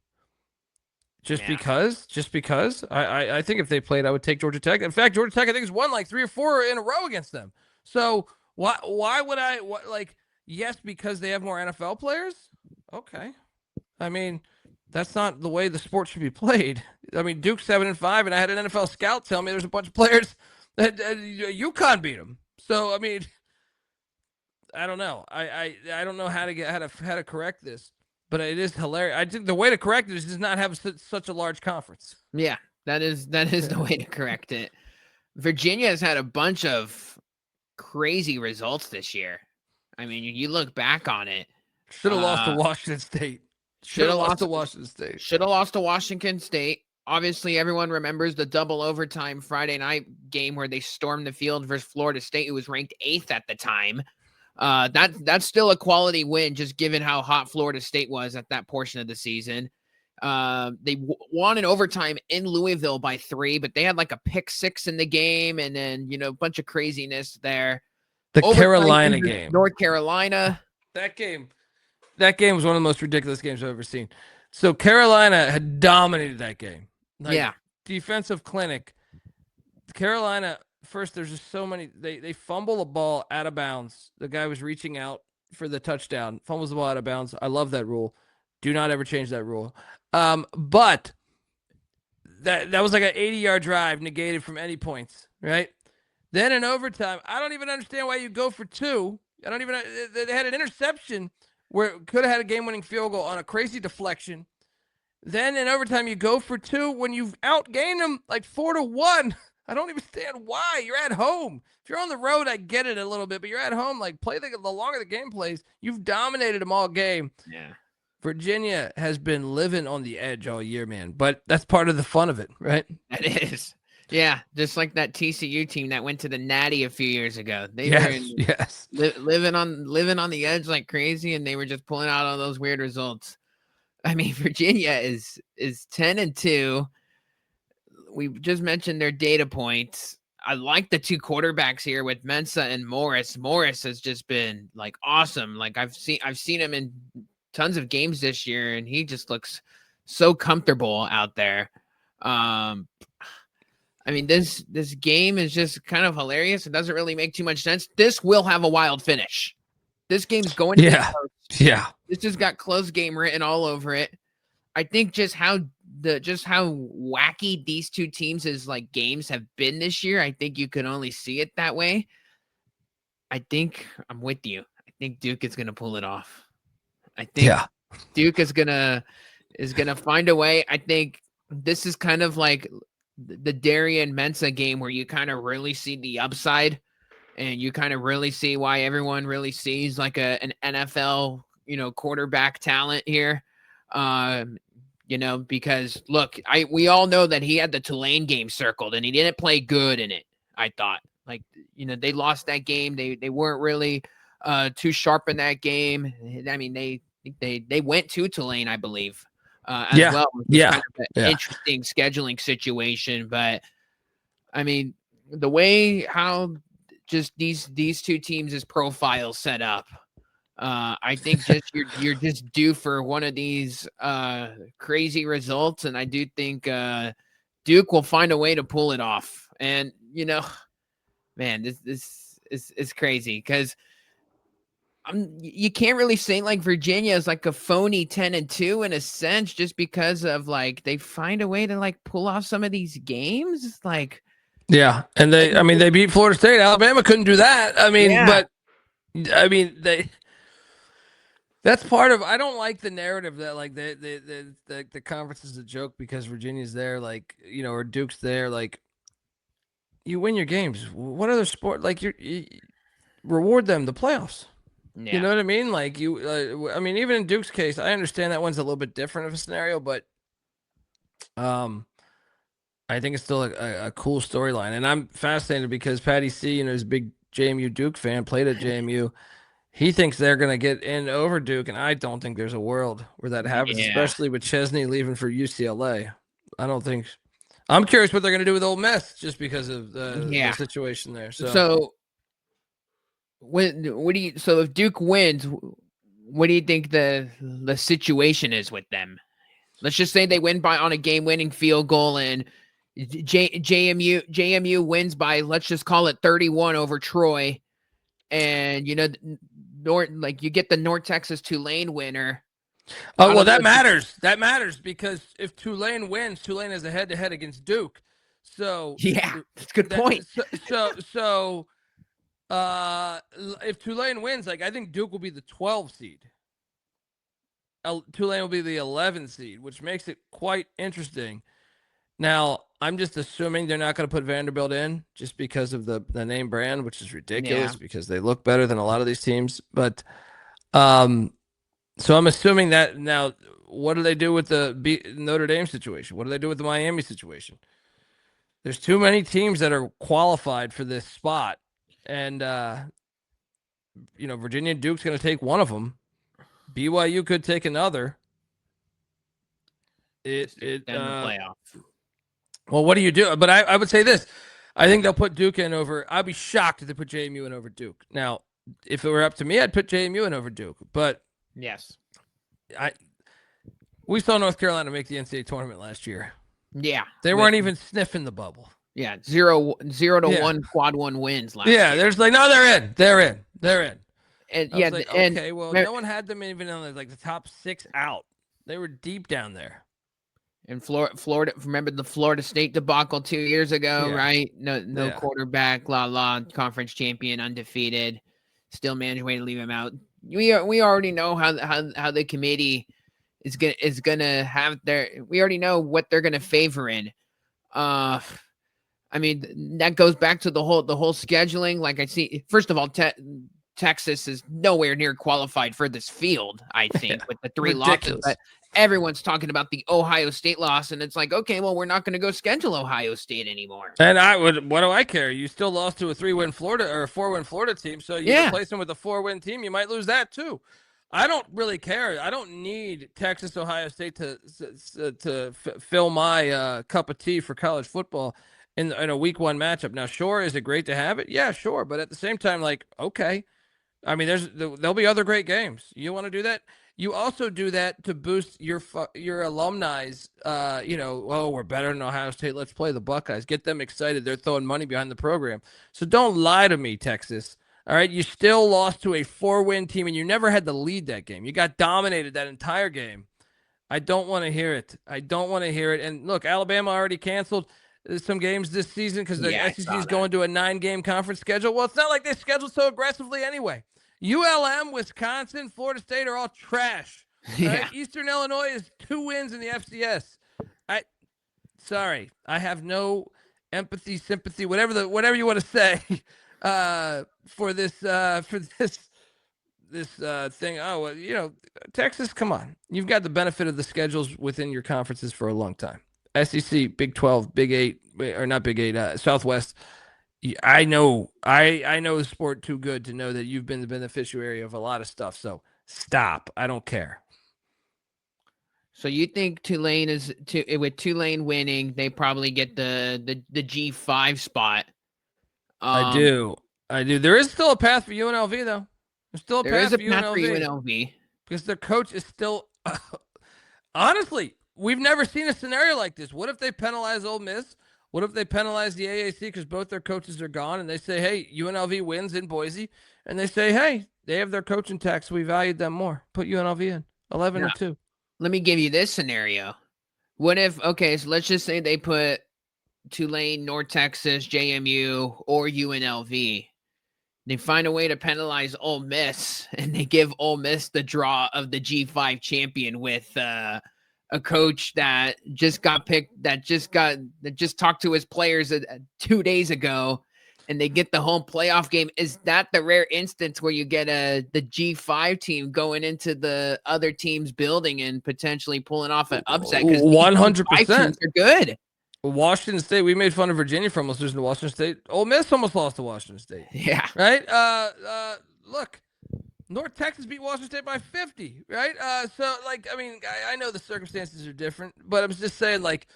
Just because? I think if they played, I would take Georgia Tech. In fact, Georgia Tech, I think, has won like 3 or 4 in a row against them. So why would I, yes, because they have more NFL players? Okay. I mean, that's not the way the sport should be played. I mean, Duke's 7-5, and I had an NFL scout tell me there's a bunch of players that UConn beat them. So, I mean, I don't know. I don't know how to correct this. But it is hilarious. I think the way to correct it is to not have such a large conference. Yeah, that is the way to correct it. Virginia has had a bunch of crazy results this year. I mean, you look back on it. Should have lost to Washington State. Should have lost to Washington State. Obviously, everyone remembers the double overtime Friday night game where they stormed the field versus Florida State, who was ranked 8th at the time. That's still a quality win, just given how hot Florida State was at that portion of the season. They won in overtime in Louisville by 3, but they had like a pick 6 in the game, and then a bunch of craziness there. The Carolina game, North Carolina. That game was one of the most ridiculous games I've ever seen. So Carolina had dominated that game. Defensive clinic. Carolina. First, there's just so many. They fumble a ball out of bounds. The guy was reaching out for the touchdown. Fumbles the ball out of bounds. I love that rule. Do not ever change that rule. But that was like an 80-yard drive negated from any points, right? Then in overtime, I don't even understand why you go for 2. They had an interception where it could have had a game-winning field goal on a crazy deflection. Then in overtime, you go for 2 when you've outgained them like 4-1. I don't understand why. You're at home. If you're on the road, I get it a little bit, but you're at home. Like, play the longer the game plays, you've dominated them all game. Yeah. Virginia has been living on the edge all year, man. But that's part of the fun of it, right? That is. Yeah, just like that TCU team that went to the Natty a few years ago. They were living on the edge like crazy, and they were just pulling out all those weird results. I mean, Virginia is 10-2. We just mentioned their data points. I like the two quarterbacks here with Mensa and Morris. Morris has just been like awesome. Like I've seen him in tons of games this year, and he just looks so comfortable out there. I mean, this game is just kind of hilarious. It doesn't really make too much sense. This will have a wild finish. This game's going to be close. Yeah. This just got close game written all over it. I think just how wacky these two teams' like games have been this year, I think you could only see it that way. I think I'm with you. I think Duke is gonna pull it off. I think Duke is gonna find a way. I think this is kind of like the Darian Mensa game where you kind of really see the upside and you kind of really see why everyone really sees like an NFL, quarterback talent here. Because look, we all know that he had the Tulane game circled and he didn't play good in it. I thought they lost that game. They weren't really too sharp in that game. I mean, they went to Tulane, I believe, as well. Kind of an interesting scheduling situation, but I mean, the way how just these two teams' profiles set up, I think just you're just due for one of these crazy results, and I do think Duke will find a way to pull it off. And man, this is crazy because you can't really say like Virginia is like a phony 10-2 in a sense, just because of like they find a way to like pull off some of these games, like. Yeah, and they beat Florida State. Alabama couldn't do that. That's part of. I don't like the narrative that like the conference is a joke because Virginia's there, like or Duke's there. Like, you win your games. What other sport? Like you reward them the playoffs. Yeah. You know what I mean? Like even in Duke's case, I understand that one's a little bit different of a scenario, but I think it's still a cool storyline, and I'm fascinated because Patty C, is a big JMU Duke fan, played at JMU. He thinks they're going to get in over Duke, and I don't think there's a world where that happens, especially with Chesney leaving for UCLA. I don't think. I'm curious what they're going to do with Ole Miss just because of the situation there. So if Duke wins, what do you think the situation is with them? Let's just say they win on a game-winning field goal, and JMU wins by, let's just call it 31 over Troy, and you get the North Texas Tulane winner. Oh, well, that matters. That matters because if Tulane wins, Tulane is a head-to-head against Duke. So that's a good point. So if Tulane wins, like I think Duke will be the 12 seed. Tulane will be the 11 seed, which makes it quite interesting. Now, I'm just assuming they're not going to put Vanderbilt in just because of the name brand, which is ridiculous because they look better than a lot of these teams. But so I'm assuming that. Now, what do they do with the Notre Dame situation? What do they do with the Miami situation? There's too many teams that are qualified for this spot. And, Virginia and Duke's going to take one of them. BYU could take another. Down the playoff. Well, what do you do? But I would say this. I think they'll put Duke in over. I'd be shocked if they put JMU in over Duke. Now, if it were up to me, I'd put JMU in over Duke. But yes, we saw North Carolina make the NCAA tournament last year. Yeah. They weren't even sniffing the bubble. Yeah, 0-1 quad one wins last year. Yeah, there's like, no, they're in. They're in. And okay, well, no one had them even on the top 6 out. They were deep down there. And Florida, remember the Florida State debacle 2 years ago, right? No quarterback, conference champion, undefeated, still managed a way to leave him out. We already know how the committee is gonna have we already know what they're gonna favor in. I mean, that goes back to the whole scheduling. Like I see, first of all, Texas is nowhere near qualified for this field, I think, with the 3 losses. But everyone's talking about the Ohio State loss, and it's like, okay, well, we're not going to go schedule Ohio State anymore. And what do I care? You still lost to a 3-win Florida or a 4-win Florida team, so you replace them with a 4-win team, you might lose that too. I don't really care. I don't need Texas, Ohio State to fill my cup of tea for college football. in a week 1 matchup. Now, sure, is it great to have it? Yeah, sure. But at the same time, like, okay. I mean, there'll be other great games. You want to do that? You also do that to boost your alumni's, oh, we're better than Ohio State. Let's play the Buckeyes. Get them excited. They're throwing money behind the program. So don't lie to me, Texas. All right, you still lost to a 4-win team, and you never had to lead that game. You got dominated that entire game. I don't want to hear it. I don't want to hear it. And look, Alabama already canceled some games this season because the SEC is going to a 9-game conference schedule. Well, it's not like they scheduled so aggressively anyway. ULM, Wisconsin, Florida State are all trash. Yeah. Right? Eastern Illinois is 2 wins in the FCS. Sorry, I have no empathy, sympathy, whatever you want to say, for this thing. Oh, well, Texas, come on. You've got the benefit of the schedules within your conferences for a long time. SEC, Big 12, Big 8, or not Big 8, Southwest. I know the sport too good to know that you've been the beneficiary of a lot of stuff. So stop. I don't care. So you think Tulane with Tulane winning, they probably get the G5 spot? I do. There is still a path for UNLV though. There's still a path for UNLV because their coach is still. Honestly, we've never seen a scenario like this. What if they penalize Ole Miss? What if they penalize the AAC because both their coaches are gone and they say, hey, UNLV wins in Boise, and they say, hey, they have their coaching tax. So we valued them more. Put UNLV in 11-2. Let me give you this scenario. What if, so let's just say they put Tulane, North Texas, JMU, or UNLV. They find a way to penalize Ole Miss, and they give Ole Miss the draw of the G5 champion with a coach that just got picked, that just talked to his players 2 days ago, and they get the home playoff game. Is that the rare instance where you get the G5 team going into the other team's building and potentially pulling off an upset? 100%. They're good. Washington State, we made fun of Virginia for almost losing to Washington State. Ole Miss almost lost to Washington State. Yeah. Right? Look, North Texas beat Washington State by 50, right? So, like, I mean, I know the circumstances are different, but I was just saying, like,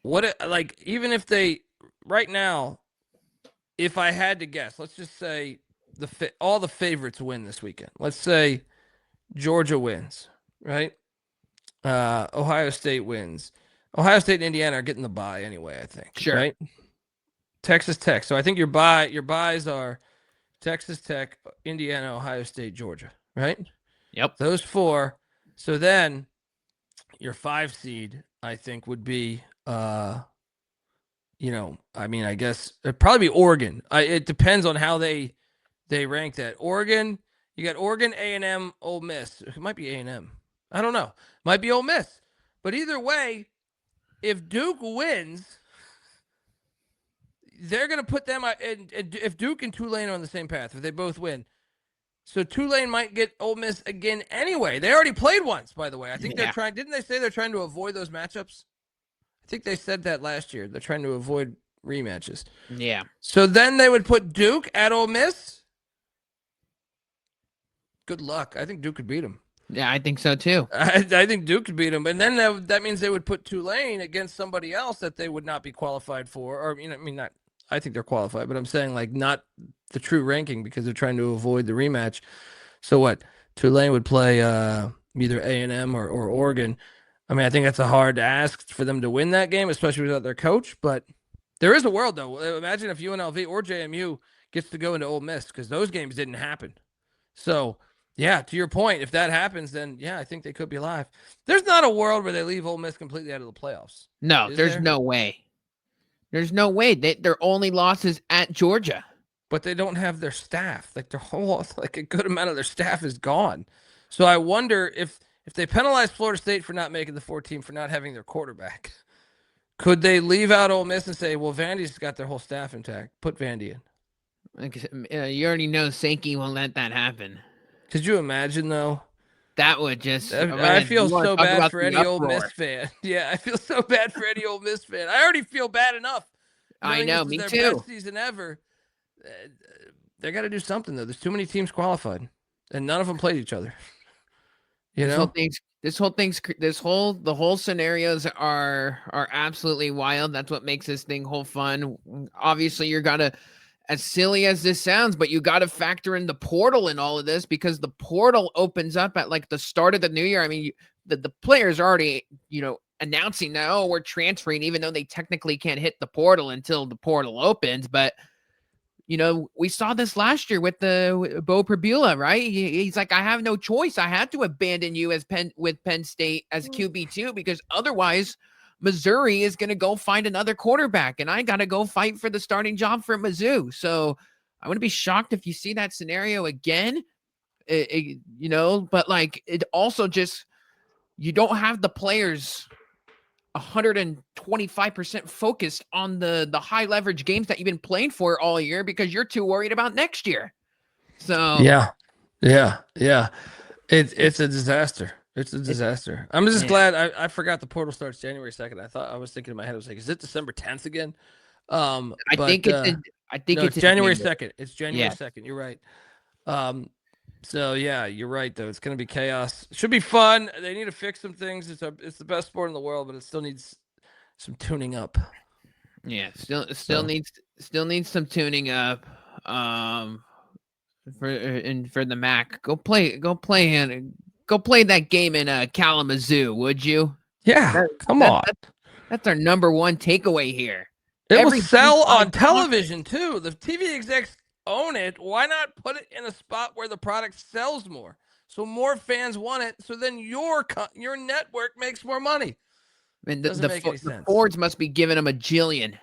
even if they, right now, if I had to guess, let's just say all the favorites win this weekend. Let's say Georgia wins, right? Ohio State wins. Ohio State and Indiana are getting the bye anyway, I think. Sure. Right? Texas Tech. So I think your buys are Texas Tech, Indiana, Ohio State, Georgia, right? Yep. Those 4. So then your 5 seed, I think, would be, I guess it'd probably be Oregon. It depends on how they rank that. Oregon, you got Oregon, A&M, Ole Miss. It might be A&M. I don't know. Might be Ole Miss. But either way, if Duke wins, they're going to put them – if Duke and Tulane are on the same path, if they both win. So Tulane might get Ole Miss again anyway. They already played once, by the way. I think they're trying – didn't they say they're trying to avoid those matchups? I think they said that last year. They're trying to avoid rematches. Yeah. So then they would put Duke at Ole Miss. Good luck. I think Duke could beat them. Yeah, I think so too. I think Duke could beat them. And then that means they would put Tulane against somebody else that they would not be qualified for. Or, not. I think they're qualified, but I'm saying, like, not the true ranking because they're trying to avoid the rematch. So what? Tulane would play either A&M or Oregon. I mean, I think that's a hard ask for them to win that game, especially without their coach. But there is a world, though. Imagine if UNLV or JMU gets to go into Ole Miss because those games didn't happen. So, yeah, to your point, if that happens, then, yeah, I think they could be alive. There's not a world where they leave Ole Miss completely out of the playoffs. No, there's no way. There's no way. Their only loss is at Georgia. But they don't have their staff. Like, their whole, like, a good amount of their staff is gone. So I wonder if they penalize Florida State for not making the 4 team for not having their quarterback, could they leave out Ole Miss and say, well, Vandy's got their whole staff intact. Put Vandy in. You already know Sankey won't let that happen. Could you imagine, though? That would just... I feel so bad for any Ole Miss fan. Yeah, I feel so bad for any Ole Miss fan. I already feel bad enough. I know, me too. Their best season ever. They got to do something, though. There's too many teams qualified, and none of them played each other. You know? the whole scenarios are absolutely wild. That's what makes this thing whole fun. Obviously, you're gonna, as silly as this sounds, but you got to factor in the portal in all of this, because the portal opens up at like the start of the new year. I mean, the players are already, announcing now, oh, we're transferring, even though they technically can't hit the portal until the portal opens. But we saw this last year with Bo Prabula, right? He's like, I have no choice. I had to abandon you with Penn State as QB2, because otherwise Missouri is going to go find another quarterback, and I got to go fight for the starting job for Mizzou. So I wouldn't be shocked if you see that scenario again. But like, it also just, you don't have the players 125% focused on the high leverage games that you've been playing for all year, because you're too worried about next year. So yeah. It's a disaster. It's a disaster. I'm just glad I forgot the portal starts January 2nd. I was thinking in my head, I was like, is it December 10th again? I think it's January 2nd. It's January 2nd. You're right. So yeah, you're right though. It's going to be chaos. Should be fun. They need to fix some things. It's the best sport in the world, but it still needs some tuning up. Yeah, still needs some tuning up. For the MAC, go play that game in Kalamazoo, would you? Yeah, come on. That's our number one takeaway here. It will sell on television too. The TV execs own it. Why not put it in a spot where the product sells more, so more fans want it? So then your network makes more money. I mean, the Fords must be giving them $1 jillion.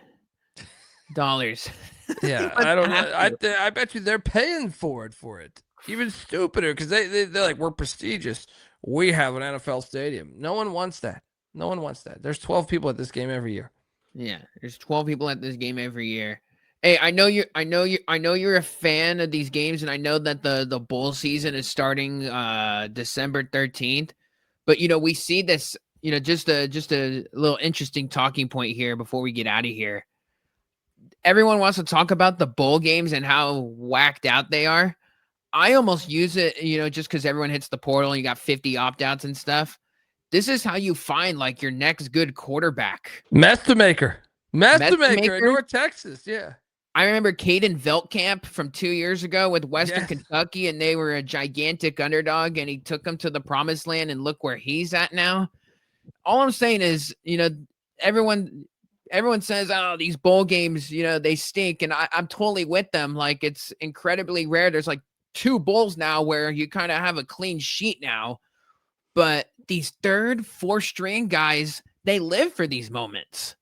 Yeah, I don't know. I bet you they're paying for it. Even stupider, because they're like, we're prestigious. We have an NFL stadium. No one wants that. There's 12 people at this game every year. Yeah, there's 12 people at this game every year. Hey, I know you're a fan of these games, and I know that the bowl season is starting December 13th. But we see this, just a little interesting talking point here before we get out of here. Everyone wants to talk about the bowl games and how whacked out they are. I almost use it, just because everyone hits the portal and you got 50 opt-outs and stuff. This is how you find like your next good quarterback. Master Maker in North Texas, yeah. I remember Caden Veltkamp from 2 years ago with Western Kentucky, and they were a gigantic underdog, and he took them to the promised land, and look where he's at now. All I'm saying is, everyone says, oh, these bowl games, they stink, and I'm totally with them. Like, it's incredibly rare. There's like 2 bowls now where you kind of have a clean sheet now, but these 3rd, 4th string guys, they live for these moments.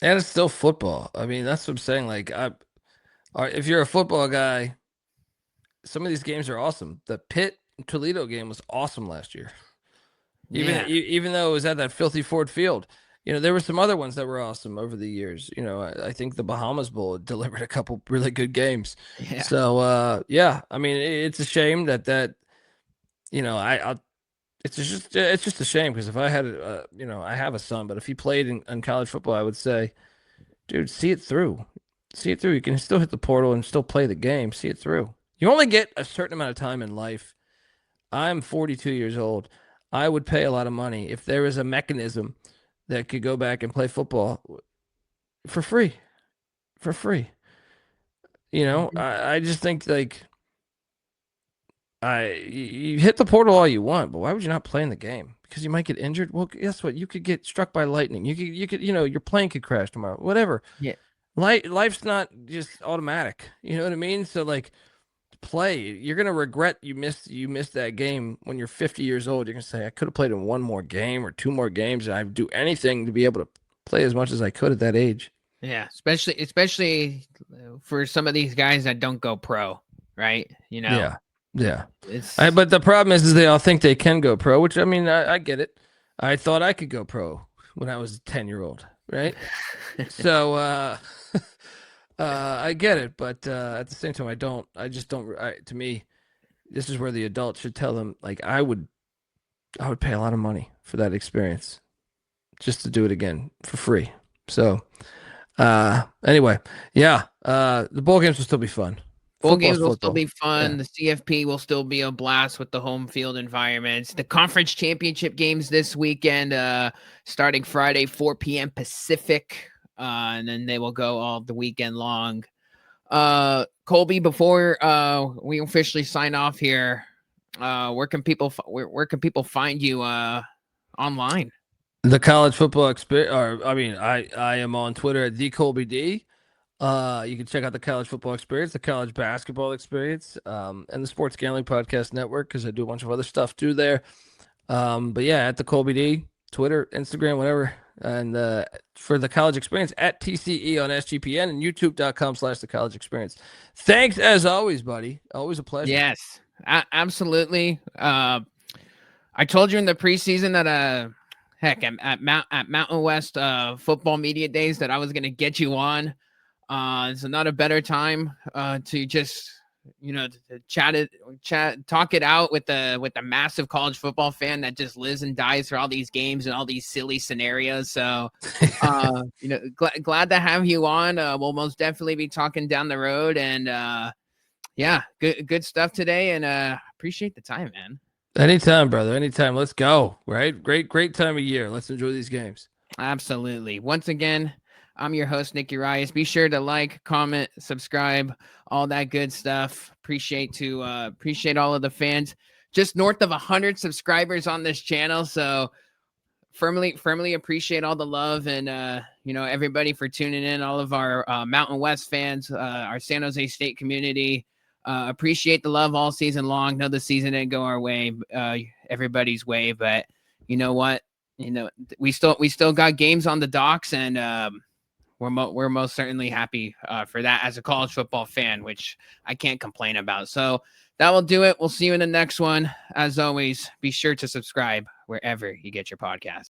And it's still football. I mean, that's what I'm saying. Like, if you're a football guy, some of these games are awesome. The Pitt Toledo game was awesome last year. Even though it was at that filthy Ford Field. There were some other ones that were awesome over the years. I think the Bahamas Bowl delivered a couple really good games. Yeah. So, I mean, it's a shame that it's just a shame, because if I had, I have a son, but if he played in college football, I would say, dude, see it through. You can still hit the portal and still play the game. See it through. You only get a certain amount of time in life. I'm 42 years old. I would pay a lot of money if there was a mechanism that could go back and play football for free. I just think, like, you hit the portal all you want, but why would you not play in the game? Because you might get injured. Well, guess what? You could get struck by lightning. You could, your plane could crash tomorrow. Whatever. Yeah. Life's not just automatic. You know what I mean? So, like, play. You're gonna regret you missed that game when you're 50 years old. You're gonna say, I could have played in 1 more game or 2 more games, and I'd do anything to be able to play as much as I could at that age. Yeah, especially for some of these guys that don't go pro, right? Yeah. But the problem is they all think they can go pro, which, I mean, I get it. I thought I could go pro when I was a 10-year-old, right? So I get it, but at the same time, I don't. I just don't. To me, this is where the adults should tell them, like, I would pay a lot of money for that experience just to do it again for free. So anyway, the bowl games will still be fun. Bowl games will still football. be fun. Yeah. The CFP will still be a blast with the home field environments. The conference championship games this weekend, starting Friday, 4 p.m. Pacific, and then they will go all the weekend long. Colby, before we officially sign off here, where can people find you online? The college football experience, I am on Twitter at @TheColbyD. You can check out the college football experience, the college basketball experience, and the Sports Gambling Podcast Network, because I do a bunch of other stuff too there. But yeah, at the Colby D, Twitter, Instagram, whatever. And for the college experience, at TCE on SGPN and youtube.com/the college experience. Thanks as always, buddy. Always a pleasure. Yes, absolutely. I told you in the preseason that heck, at Mountain West football media days that I was going to get you on. So not a better time to just to talk it out with the massive college football fan that just lives and dies for all these games and all these silly scenarios. So glad to have you on. We'll most definitely be talking down the road, and yeah, good stuff today, and appreciate the time, man. Anytime, brother. Anytime. Let's go. Right? Great time of year. Let's enjoy these games. Absolutely. Once again, I'm your host, Nick Urias. Be sure to like, comment, subscribe, all that good stuff. Appreciate all of the fans. Just north of 100 subscribers on this channel. So firmly appreciate all the love and, everybody for tuning in, all of our Mountain West fans, our San Jose State community. Appreciate the love all season long. Know the season didn't go our way, everybody's way, but you know what? We still got games on the docks, and we're most certainly happy for that as a college football fan, which I can't complain about. So that will do it. We'll see you in the next one. As always, be sure to subscribe wherever you get your podcast.